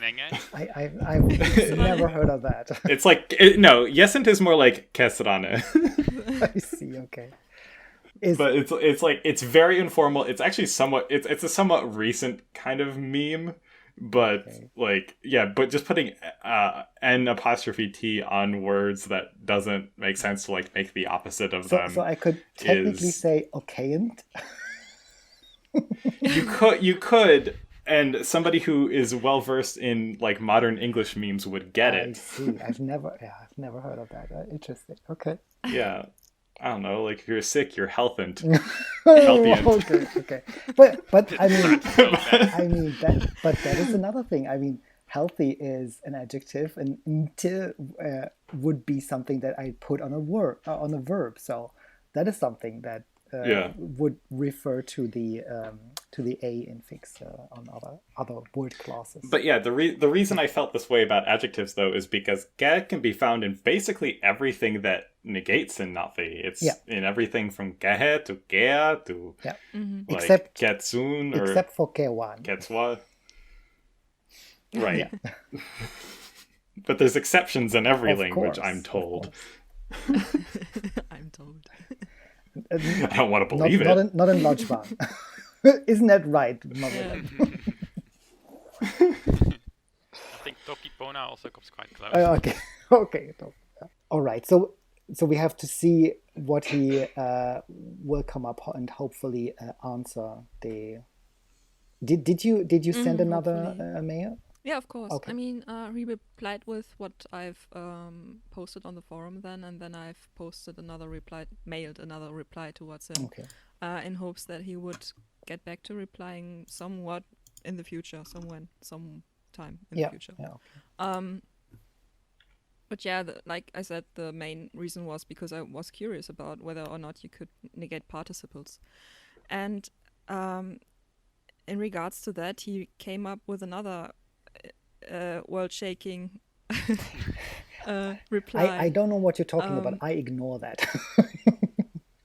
[SPEAKER 1] never heard of that.
[SPEAKER 3] It's like no. Yesn't is more like kesrane.
[SPEAKER 1] I see. Okay.
[SPEAKER 3] But it's like it's very informal. It's actually it's a somewhat recent kind of meme. But like, yeah, but just putting N''T on words that doesn't make sense to like make the opposite of them.
[SPEAKER 1] So I could technically say okayant.
[SPEAKER 3] You could, and somebody who is well versed in like modern English memes would get it.
[SPEAKER 1] I see. I've never heard of that. Interesting. Okay.
[SPEAKER 3] Yeah. I don't know, like if you're sick, you're healthant.
[SPEAKER 1] Okay. But I mean that is another thing. I mean, healthy is an adjective, and would be something that I put on a verb. So that is something that would refer to the a infix on other word classes.
[SPEAKER 3] But yeah, the reason I felt this way about adjectives though is because ge can be found in basically everything that negates in leNa'vi. It's in everything from gehe to gea to like
[SPEAKER 1] except
[SPEAKER 3] getsun, or
[SPEAKER 1] except for kewan.
[SPEAKER 3] Getswa. Right. But there's exceptions in every language, I'm told.
[SPEAKER 2] I'm told.
[SPEAKER 3] I don't want to believe it.
[SPEAKER 1] Not in Lodgeban. Isn't that right, mother?
[SPEAKER 4] I think Tokipona also comes quite close.
[SPEAKER 1] Okay. All right. So we have to see what he will come up and hopefully answer the. Did you send another mail?
[SPEAKER 2] Yeah, of course.
[SPEAKER 1] Okay.
[SPEAKER 2] I mean, he replied with what I've posted on the forum then, and then I've mailed another reply towards him.
[SPEAKER 1] Okay.
[SPEAKER 2] In hopes that he would get back to replying somewhat in the future, sometime in the future.
[SPEAKER 1] Yeah, okay.
[SPEAKER 2] But yeah, like I said, the main reason was because I was curious about whether or not you could negate participles. And in regards to that, he came up with another world-shaking reply.
[SPEAKER 1] I don't know what you're talking about. I ignore that.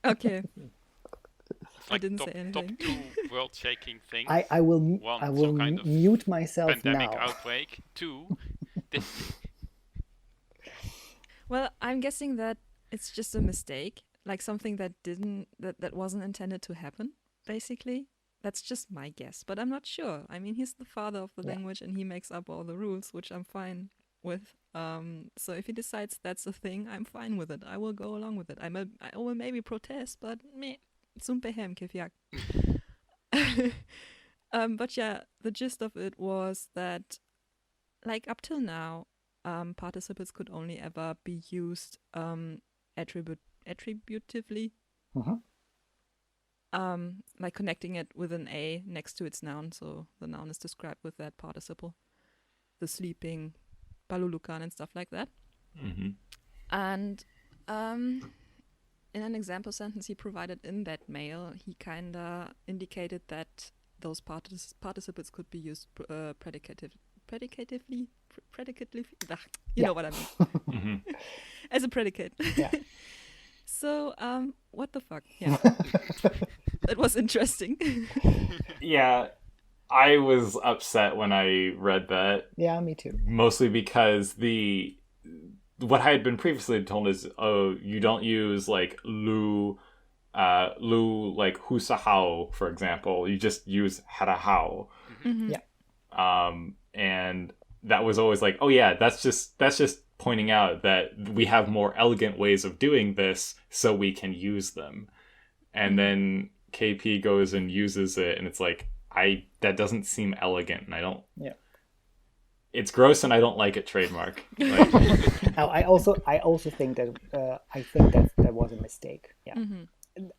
[SPEAKER 2] Okay.
[SPEAKER 4] It's like
[SPEAKER 2] I didn't say anything.
[SPEAKER 4] Top 2 world-shaking things.
[SPEAKER 1] I will
[SPEAKER 4] One, some kind of
[SPEAKER 1] mute myself
[SPEAKER 4] pandemic
[SPEAKER 1] now.
[SPEAKER 4] outbreak. 2, this.
[SPEAKER 2] Well, I'm guessing that it's just a mistake, like something that wasn't intended to happen, basically. That's just my guess, but I'm not sure. I mean, he's the father of the language and he makes up all the rules, which I'm fine with. So if he decides that's a thing, I'm fine with it. I will go along with it. I will maybe protest, but meh, zumpehem kefjak. But yeah, the gist of it was that, like, up till now, participles could only ever be used attributively. Like connecting it with an A next to its noun, so the noun is described with that participle. The sleeping, palulukan and stuff like that. And in an example sentence he provided in that mail, he kinda indicated that those participles could be used predicatively, you know what I mean. As a predicate.
[SPEAKER 1] Yeah.
[SPEAKER 2] So, what the fuck? Yeah. That was interesting.
[SPEAKER 3] Yeah, I was upset when I read that.
[SPEAKER 1] Yeah, me too.
[SPEAKER 3] Mostly because what I had been previously told is, oh, you don't use like lu like husahao, for example. You just use harahao.
[SPEAKER 1] Yeah.
[SPEAKER 3] And that was always like, oh yeah, that's just pointing out that we have more elegant ways of doing this, so we can use them. And then KP goes and uses it, and it's like, that doesn't seem elegant, and I don't.
[SPEAKER 1] Yeah.
[SPEAKER 3] It's gross, and I don't like it. Trademark. Like,
[SPEAKER 1] I also think that that was a mistake. Yeah.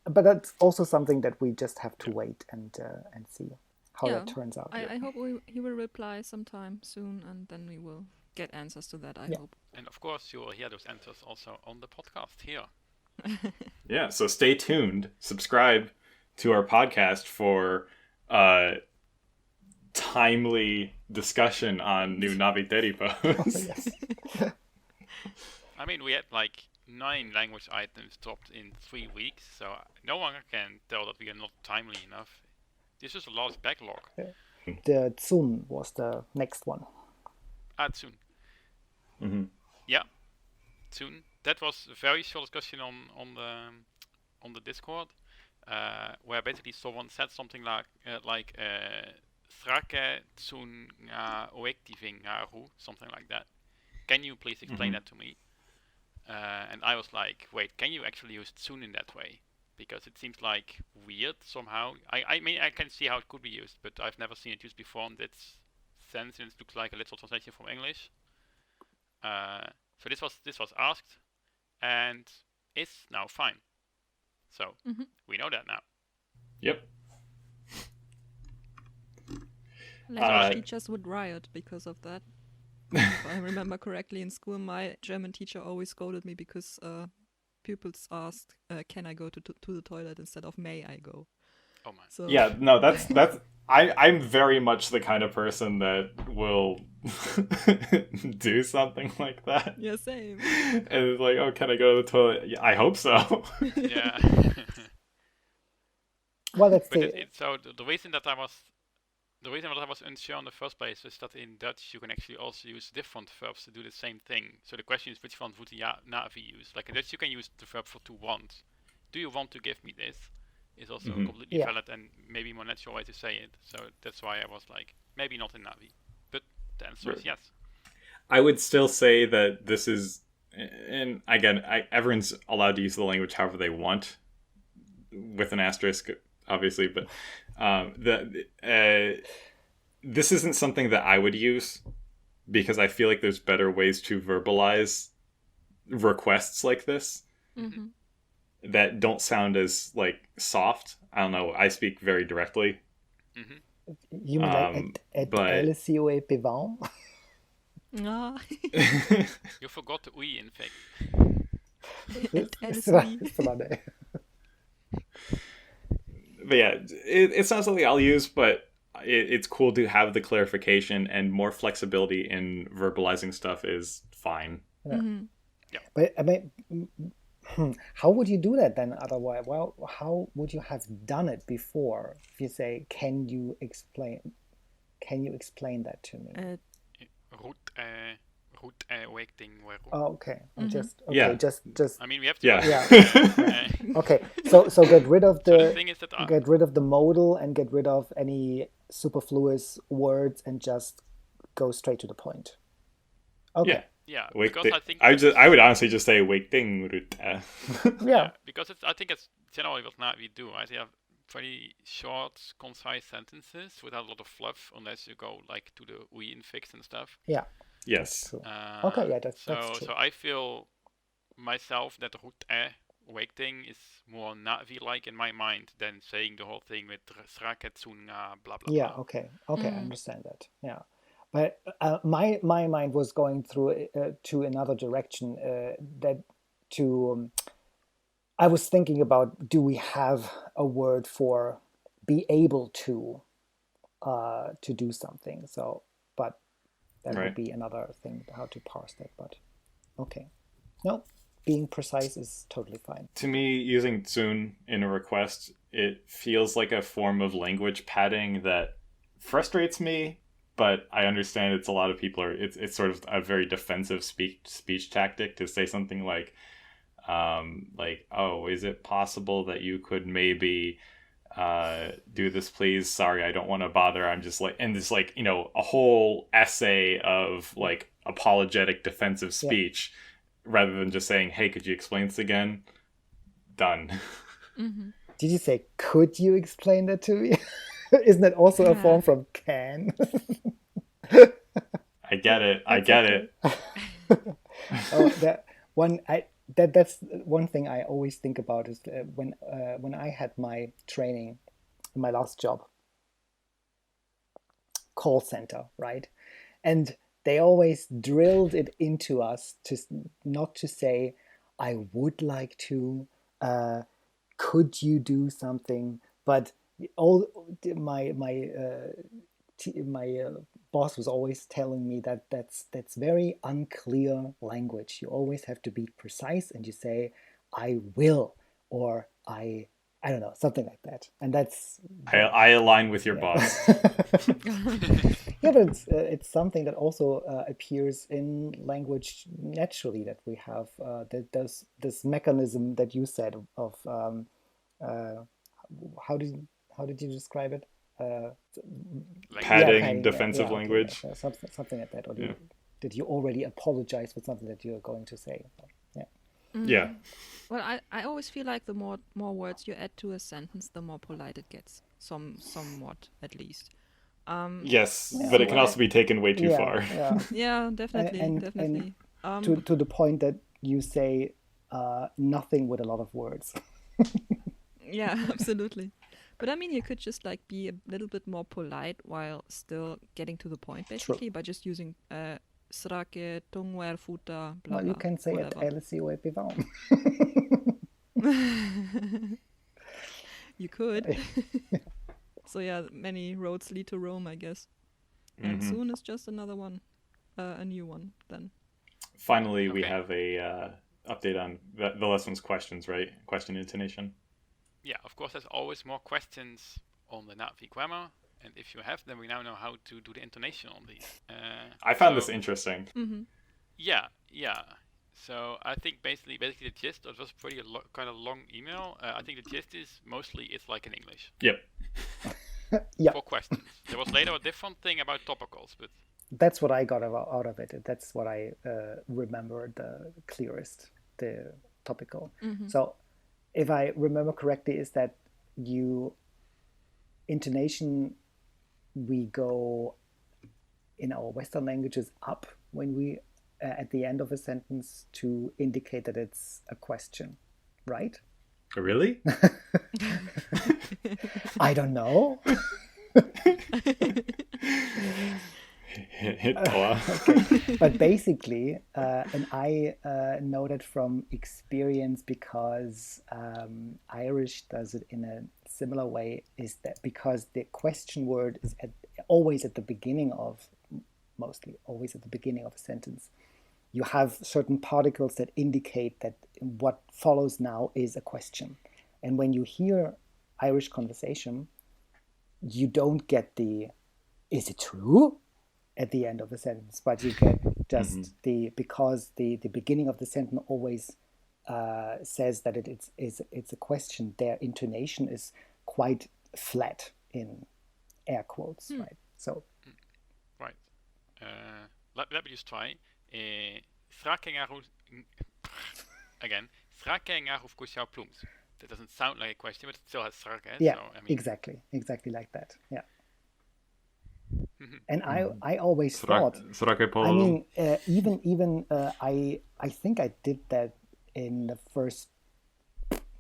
[SPEAKER 1] But that's also something that we just have to wait and see how that turns out.
[SPEAKER 2] I hope he will reply sometime soon, and then we will get answers to that, I hope.
[SPEAKER 4] And of course, you will hear those answers also on the podcast here.
[SPEAKER 3] Yeah, so stay tuned. Subscribe to our podcast for timely discussion on new Neytiri posts.
[SPEAKER 4] I mean, we had like 9 language items dropped in 3 weeks, so no one can tell that we are not timely enough. This is a large backlog.
[SPEAKER 1] The tsun was the next one.
[SPEAKER 4] Tsun. Yeah, tsun. That was a very short discussion on the Discord, where basically someone said something like "Srake tsun eywa'eveng something like that. Can you please explain that to me? And I was like, wait, can you actually use tsun in that way? Because it seems like weird somehow. I mean, I can see how it could be used, but I've never seen it used before in that sense, and it looks like a literal translation from English. So this was asked, and is now fine. So we know that now.
[SPEAKER 3] Yep.
[SPEAKER 2] Language teachers would riot because of that. If I remember correctly, in school, my German teacher always scolded me because pupils asked, "Can I go to the toilet?" instead of "May I go?"
[SPEAKER 4] Oh my.
[SPEAKER 2] So,
[SPEAKER 3] Yeah, no, that's I'm very much the kind of person that will do something like that.
[SPEAKER 2] Yeah, same.
[SPEAKER 3] And it's like, oh, can I go to the toilet? Yeah, I hope so.
[SPEAKER 4] Yeah.
[SPEAKER 1] Well, that's
[SPEAKER 4] so the reason that I was unsure in the first place is that in Dutch you can actually also use different verbs to do the same thing. So the question is, which one would the learnna'vi use? Like in Dutch you can use the verb for to want. Do you want to give me this? Is also completely valid and maybe more natural way to say it. So that's why I was like, maybe not in Na'vi. But the answer is yes.
[SPEAKER 3] I would still say that this is, and again, everyone's allowed to use the language however they want, with an asterisk, obviously, but this isn't something that I would use, because I feel like there's better ways to verbalize requests like this. That don't sound as like soft. I don't know. I speak very directly.
[SPEAKER 1] You mean like at LCOE Pevant?
[SPEAKER 2] Ah.
[SPEAKER 4] You forgot the ui, in fact.
[SPEAKER 1] Sranänge.
[SPEAKER 3] But yeah, it's not something I'll use, but it's cool to have the clarification, and more flexibility in verbalizing stuff is fine.
[SPEAKER 1] Yeah. But I mean, how would you do that then otherwise? Well, how would you have done it before? If you say, can you explain that to me?
[SPEAKER 4] Waiting.
[SPEAKER 1] Oh, okay. Just
[SPEAKER 4] I mean, we have to.
[SPEAKER 1] Okay. So get rid of
[SPEAKER 4] the thing is that
[SPEAKER 1] get rid of the modal and get rid of any superfluous words and just go straight to the point. Okay.
[SPEAKER 4] Yeah. Because I think
[SPEAKER 3] I would honestly just say waiting.
[SPEAKER 1] Yeah.
[SPEAKER 4] Because I think it's generally what we do. Right? You have pretty short, concise sentences without a lot of fluff, unless you go like to the ui infix and stuff.
[SPEAKER 1] Yeah.
[SPEAKER 3] Yes.
[SPEAKER 1] Okay, yeah, that's true.
[SPEAKER 4] So I feel myself that waiting is more Na'vi-like in my mind than saying the whole thing with srake, tsun, blah, blah,
[SPEAKER 1] yeah,
[SPEAKER 4] blah.
[SPEAKER 1] Okay, I understand that. Yeah. But my mind was going through to another direction. I was thinking about, do we have a word for be able to do something? So, but that would be another thing, how to parse that. But okay, no, being precise is totally fine.
[SPEAKER 3] To me, using tsun in a request, it feels like a form of language padding that frustrates me. But I understand it's a lot of people it's sort of a very defensive speech tactic to say something like, oh, is it possible that you could maybe do this, please? Sorry, I don't want to bother. I'm just like, and this like, a whole essay of like apologetic defensive speech rather than just saying, hey, could you explain this again? Done.
[SPEAKER 2] Mm-hmm.
[SPEAKER 1] Did you say, could you explain that to me? Isn't that also a form from can?
[SPEAKER 3] I get it.
[SPEAKER 1] Oh, that's one thing I always think about is when I had my training, my last job, call center, right? And they always drilled it into us to not to say, I would like to, could you do something? But my boss was always telling me that that's very unclear language. You always have to be precise, and you say I will, or I don't know, something like that. And that's
[SPEAKER 3] I align with your boss.
[SPEAKER 1] Yeah, but it's something that also appears in language naturally, that we have this mechanism that you said of how did you describe it?
[SPEAKER 3] Padding defensive language.
[SPEAKER 1] Okay, something like that. Or did you already apologize for something that you're going to say? Yeah.
[SPEAKER 3] Yeah.
[SPEAKER 2] Well, I always feel like the more words you add to a sentence, the more polite it gets. Somewhat, at least.
[SPEAKER 3] Yes, but it can also be taken way too far.
[SPEAKER 2] Yeah, yeah, definitely, definitely.
[SPEAKER 1] And to the point that you say nothing with a lot of words.
[SPEAKER 2] Yeah, absolutely. But I mean, you could just like be a little bit more polite while still getting to the point, basically, by just using srake, tungwer, futa, blah,
[SPEAKER 1] Well, you can say
[SPEAKER 2] whatever.
[SPEAKER 1] it eywa'eveng.
[SPEAKER 2] You could. So yeah, many roads lead to Rome, I guess. And soon is just another one, a new one then.
[SPEAKER 3] Finally, we have a update on the lesson's questions, right? Question intonation.
[SPEAKER 4] Yeah, of course, there's always more questions on the Na'vi grammar, and if you have them, we now know how to do the intonation on these.
[SPEAKER 3] I found this interesting.
[SPEAKER 2] Mm-hmm.
[SPEAKER 4] Yeah. So I think basically the gist, it was pretty kind of long email. I think the gist is mostly it's like in English.
[SPEAKER 3] Yep.
[SPEAKER 1] Yeah.
[SPEAKER 4] 4 questions. There was later a different thing about topicals, but
[SPEAKER 1] that's what I got out of it. That's what I remember the clearest, the topical.
[SPEAKER 2] Mm-hmm.
[SPEAKER 1] So if I remember correctly, is that intonation, we go in our Western languages up when we at the end of a sentence to indicate that it's a question, right?
[SPEAKER 3] Really?
[SPEAKER 1] I don't know. Okay. But basically, and I know that from experience because Irish does it in a similar way, is that because the question word is always at the beginning of, mostly always at the beginning of a sentence, you have certain particles that indicate that what follows now is a question. And when you hear Irish conversation, you don't get the, is it true? At the end of the sentence, but you get just because the beginning of the sentence always says that it's a question. Their intonation is quite flat in air quotes, right? So,
[SPEAKER 4] right. Let me just try. Again, sranänge of kusjau plumps. That doesn't sound like a question, but it still has sranänge.
[SPEAKER 1] Yeah,
[SPEAKER 4] so, I mean...
[SPEAKER 1] exactly like that. Yeah. And I always thought, I mean, even I think I did that in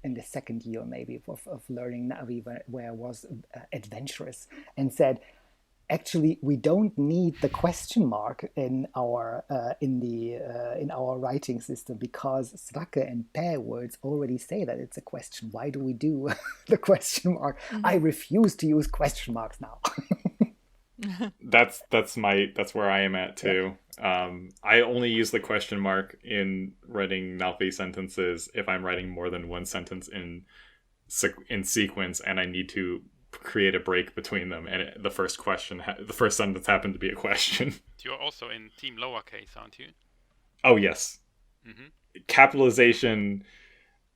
[SPEAKER 1] the second year maybe of learning Na'vi, where I was adventurous and said, actually, we don't need the question mark in our writing system because sranänge and pe words already say that it's a question. Why do we do the question mark? I refuse to use question marks now.
[SPEAKER 3] That's where I am at too. I only use the question mark in writing Na'vi sentences if I'm writing more than one sentence in sequence and I need to create a break between them, and the first sentence happened to be a question.
[SPEAKER 4] You're also in team lowercase, aren't you?
[SPEAKER 3] Oh yes. Capitalization.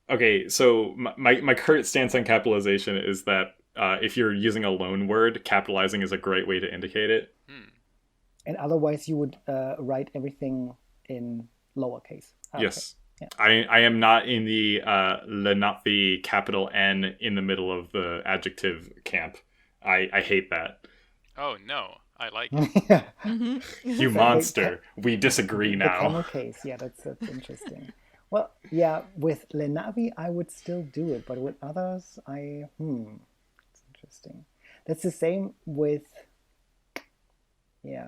[SPEAKER 3] Okay, so my current stance on capitalization is that if you're using a loan word, capitalizing is a great way to indicate it.
[SPEAKER 1] And otherwise you would write everything in lowercase.
[SPEAKER 3] Yes. Yeah. I am not in the leNa'vi capital N in the middle of the adjective camp. I hate that.
[SPEAKER 4] Oh no, I like it.
[SPEAKER 1] Yeah.
[SPEAKER 3] You monster. We disagree now.
[SPEAKER 1] The camel case, yeah, that's interesting. Well, yeah, with leNa'vi I would still do it, but with others it's interesting. That's the same with, yeah.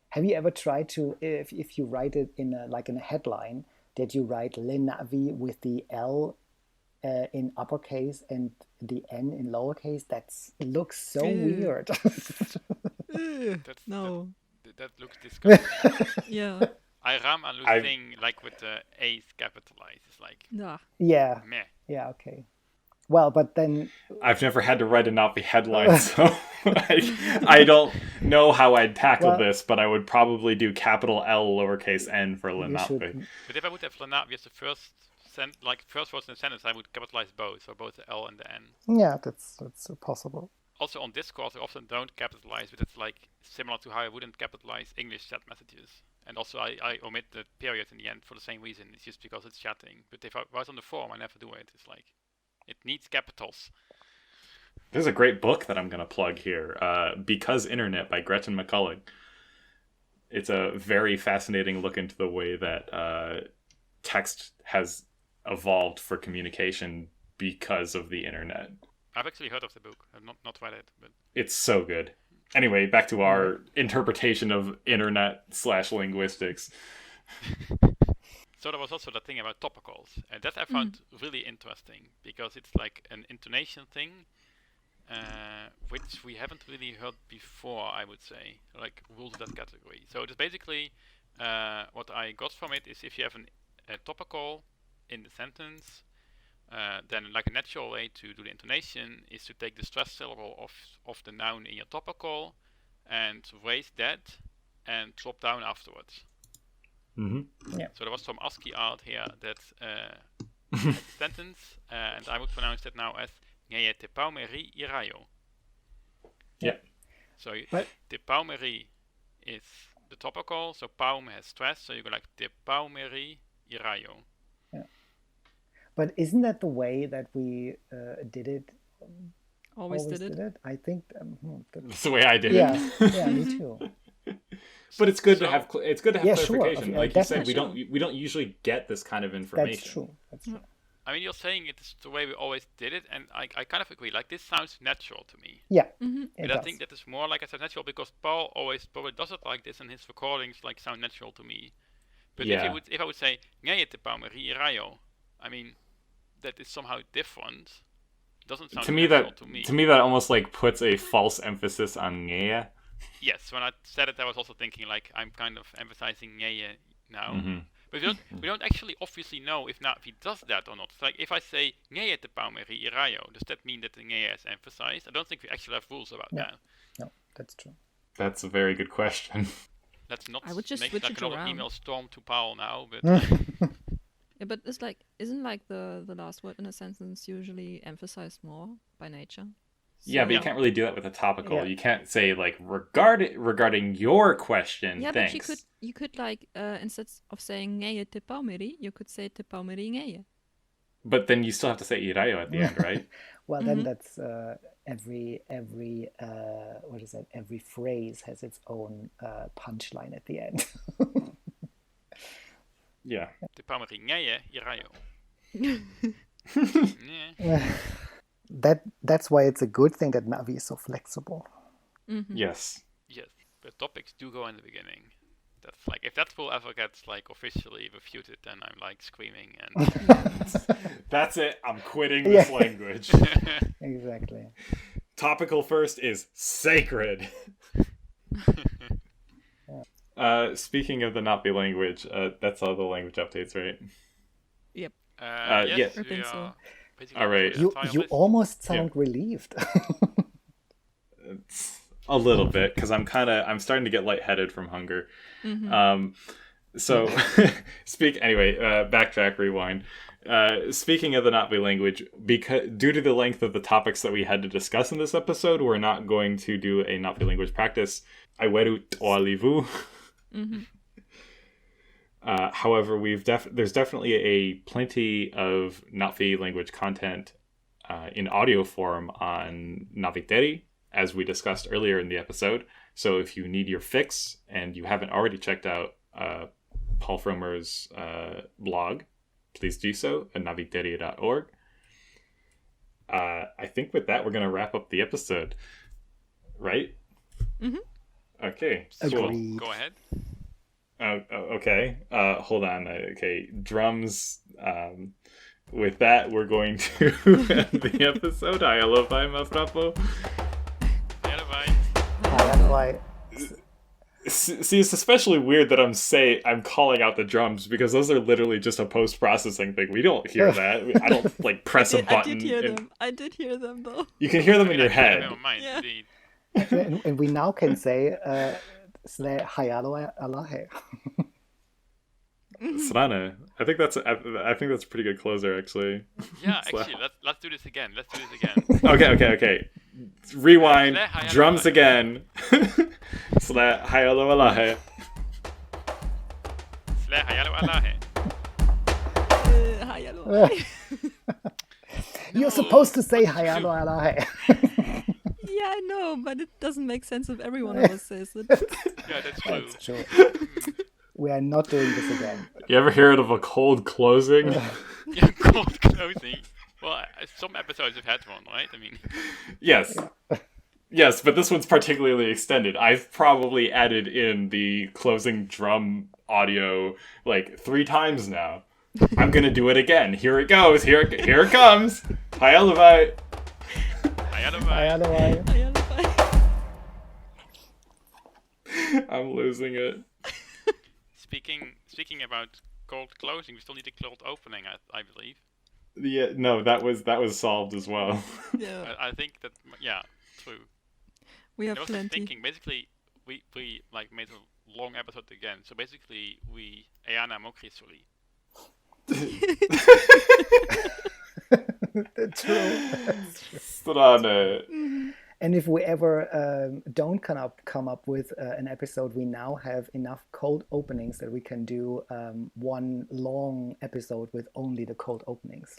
[SPEAKER 1] Have you ever tried to, if you write it in a headline, that you write leNa'vi with the L in uppercase and the N in lowercase? That looks so weird.
[SPEAKER 2] No.
[SPEAKER 4] That looks disgusting.
[SPEAKER 2] Yeah.
[SPEAKER 4] I ram a thing like with the A's capitalized. It's like
[SPEAKER 1] yeah.
[SPEAKER 4] Meh.
[SPEAKER 1] Yeah. Okay. Well, but then
[SPEAKER 3] I've never had to write a Na'vi headline, so I don't know how I'd tackle this, but I would probably do capital L lowercase n for leNa'vi.
[SPEAKER 4] But if I would have leNa'vi as the first words in the sentence, I would capitalize both, so both the L and the N.
[SPEAKER 1] Yeah, that's possible.
[SPEAKER 4] Also on Discord, I often don't capitalize, but it's like similar to how I wouldn't capitalize English chat messages. And also I omit the period in the end for the same reason. It's just because it's chatting. But if I was on the forum, I never do it. It's like, it needs capitals.
[SPEAKER 3] There's a great book that I'm going to plug here, Because Internet by Gretchen McCulloch. It's a very fascinating look into the way that text has evolved for communication because of the internet.
[SPEAKER 4] I've actually heard of the book. I've not read it, but
[SPEAKER 3] it's so good. Anyway, back to our interpretation of internet/linguistics.
[SPEAKER 4] So there was also the thing about topicals, and that I found really interesting because it's like an intonation thing, which we haven't really heard before, I would say, like rules of that category. So it's basically what I got from it is if you have a topical in the sentence, then like a natural way to do the intonation is to take the stress syllable of the noun in your topical and raise that and drop down afterwards.
[SPEAKER 1] Yeah.
[SPEAKER 4] So there was some ASCII art here that had a sentence, and I would pronounce that now as Neye te paumeri irayo.
[SPEAKER 3] Yeah.
[SPEAKER 4] So te paumeri is the topical, so paum has stress, so you go like te paumeri irayo.
[SPEAKER 1] Yeah. But isn't that the way that we did it?
[SPEAKER 2] Always did it?
[SPEAKER 1] I think
[SPEAKER 3] that's the way I did
[SPEAKER 1] it. Yeah, me too.
[SPEAKER 3] But it's good to have clarification.
[SPEAKER 1] Sure.
[SPEAKER 3] Like you said, we don't usually get this kind of information.
[SPEAKER 1] That's true.
[SPEAKER 4] I mean, you're saying it's the way we always did it, and I kind of agree. Like, this sounds natural to me.
[SPEAKER 1] Yeah,
[SPEAKER 4] but I think that is more like I said natural because Pawl always probably does it like this, and his recordings like sound natural to me. But if I would say Neye te paumeri rayo, I mean, that is somehow different. It doesn't sound natural to me.
[SPEAKER 3] To me, that almost like puts a false emphasis on Neye.
[SPEAKER 4] Yes, when I said it, I was also thinking like I'm kind of emphasizing Neye now.
[SPEAKER 3] Mm-hmm.
[SPEAKER 4] But we don't actually obviously know if Na'vi does that or not. It's like if I say Neye te paumeri rayo, does that mean that the Neye is emphasized? I don't think we actually have rules about that.
[SPEAKER 1] No, that's true.
[SPEAKER 3] That's a very good question.
[SPEAKER 4] Let's not
[SPEAKER 2] I would just
[SPEAKER 4] make
[SPEAKER 2] switch
[SPEAKER 4] like
[SPEAKER 2] it
[SPEAKER 4] another
[SPEAKER 2] around.
[SPEAKER 4] email storm to Pawl now, but
[SPEAKER 2] Yeah, but it's like, isn't like the last word in a sentence usually emphasized more by nature?
[SPEAKER 3] Yeah, but you can't really do that with a topical. Yeah. You can't say like regarding your question.
[SPEAKER 2] Yeah,
[SPEAKER 3] thanks.
[SPEAKER 2] but you could like instead of saying Neye te paumeri, you could say te paumeri Neye.
[SPEAKER 3] But then you still have to say irayo at the end, right?
[SPEAKER 1] Well, then that's every what is that? Every phrase has its own punchline at the end.
[SPEAKER 3] Yeah.
[SPEAKER 4] Te paumeri Neye irayo.
[SPEAKER 1] That's why it's a good thing that Na'vi is so flexible.
[SPEAKER 2] Mm-hmm.
[SPEAKER 3] Yes.
[SPEAKER 4] Yes, but topics do go in the beginning. That's like if that will ever get like officially refuted, then I'm like screaming and.
[SPEAKER 3] That's it. I'm quitting this language.
[SPEAKER 1] Exactly.
[SPEAKER 3] Topical first is sacred. Speaking of the Na'vi language, that's all the language updates, right?
[SPEAKER 2] Yep.
[SPEAKER 4] Yes,
[SPEAKER 2] I think so.
[SPEAKER 3] All right.
[SPEAKER 1] You almost sound relieved.
[SPEAKER 3] It's a little bit because I'm starting to get lightheaded from hunger.
[SPEAKER 2] Mm-hmm.
[SPEAKER 3] So backtrack, rewind. Speaking of the Na'vi language, because due to the length of the topics that we had to discuss in this episode, we're not going to do a Na'vi language practice. Eywa'eveng to'alivu.
[SPEAKER 2] Mm-hmm.
[SPEAKER 3] However, there's definitely plenty of Na'vi language content in audio form on Neytiri, as we discussed earlier in the episode. So if you need your fix and you haven't already checked out Pawl Fromer's blog, please do so at naviteri.org. I think with that, we're going to wrap up the episode. Right?
[SPEAKER 2] Mm-hmm.
[SPEAKER 3] Okay.
[SPEAKER 1] Agreed.
[SPEAKER 4] Go ahead.
[SPEAKER 3] Okay. Hold on. Okay. Drums. With that, we're going to end the episode. Hayalopai, Mafrapo.
[SPEAKER 1] Hayalopai.
[SPEAKER 3] See, it's especially weird that I'm calling out the drums because those are literally just a post-processing thing. We don't hear that. I don't like press a button.
[SPEAKER 2] I did hear them though.
[SPEAKER 3] You can hear them in your head.
[SPEAKER 4] Never mind.
[SPEAKER 2] Yeah.
[SPEAKER 1] And we now can say Hayalopai alahe.
[SPEAKER 3] Sranänge. I think that's a pretty good closer, actually.
[SPEAKER 4] Yeah, actually, let's do this again.
[SPEAKER 3] Okay. Rewind. Drums again. Hayalo alahe.
[SPEAKER 1] You're supposed to say Hayalo alahe.
[SPEAKER 2] Yeah, I know, but it doesn't make sense if everyone else says it.
[SPEAKER 4] Yeah, that's true.
[SPEAKER 1] That's true. We are not doing this again.
[SPEAKER 3] You ever hear of a cold closing?
[SPEAKER 4] Yeah, cold closing. Well, some episodes have had one, right? I mean...
[SPEAKER 3] Yes. Yes, but this one's particularly extended. I've probably added in the closing drum audio like 3 times now. I'm gonna do it again. Here it goes. Here it comes. Hayalopai.
[SPEAKER 1] Hayalopai.
[SPEAKER 3] I'm losing it.
[SPEAKER 4] Speaking about cold closing, we still need a cold opening, I believe.
[SPEAKER 3] Yeah, no, that was solved as well.
[SPEAKER 2] Yeah,
[SPEAKER 4] I think that true.
[SPEAKER 2] We have
[SPEAKER 4] I was
[SPEAKER 2] plenty.
[SPEAKER 4] thinking basically we like made a long episode again. So basically we Eana Mokri suli.
[SPEAKER 1] True.
[SPEAKER 3] Sranänge.
[SPEAKER 1] And if we ever don't come up with an episode, we now have enough cold openings that we can do one long episode with only the cold openings.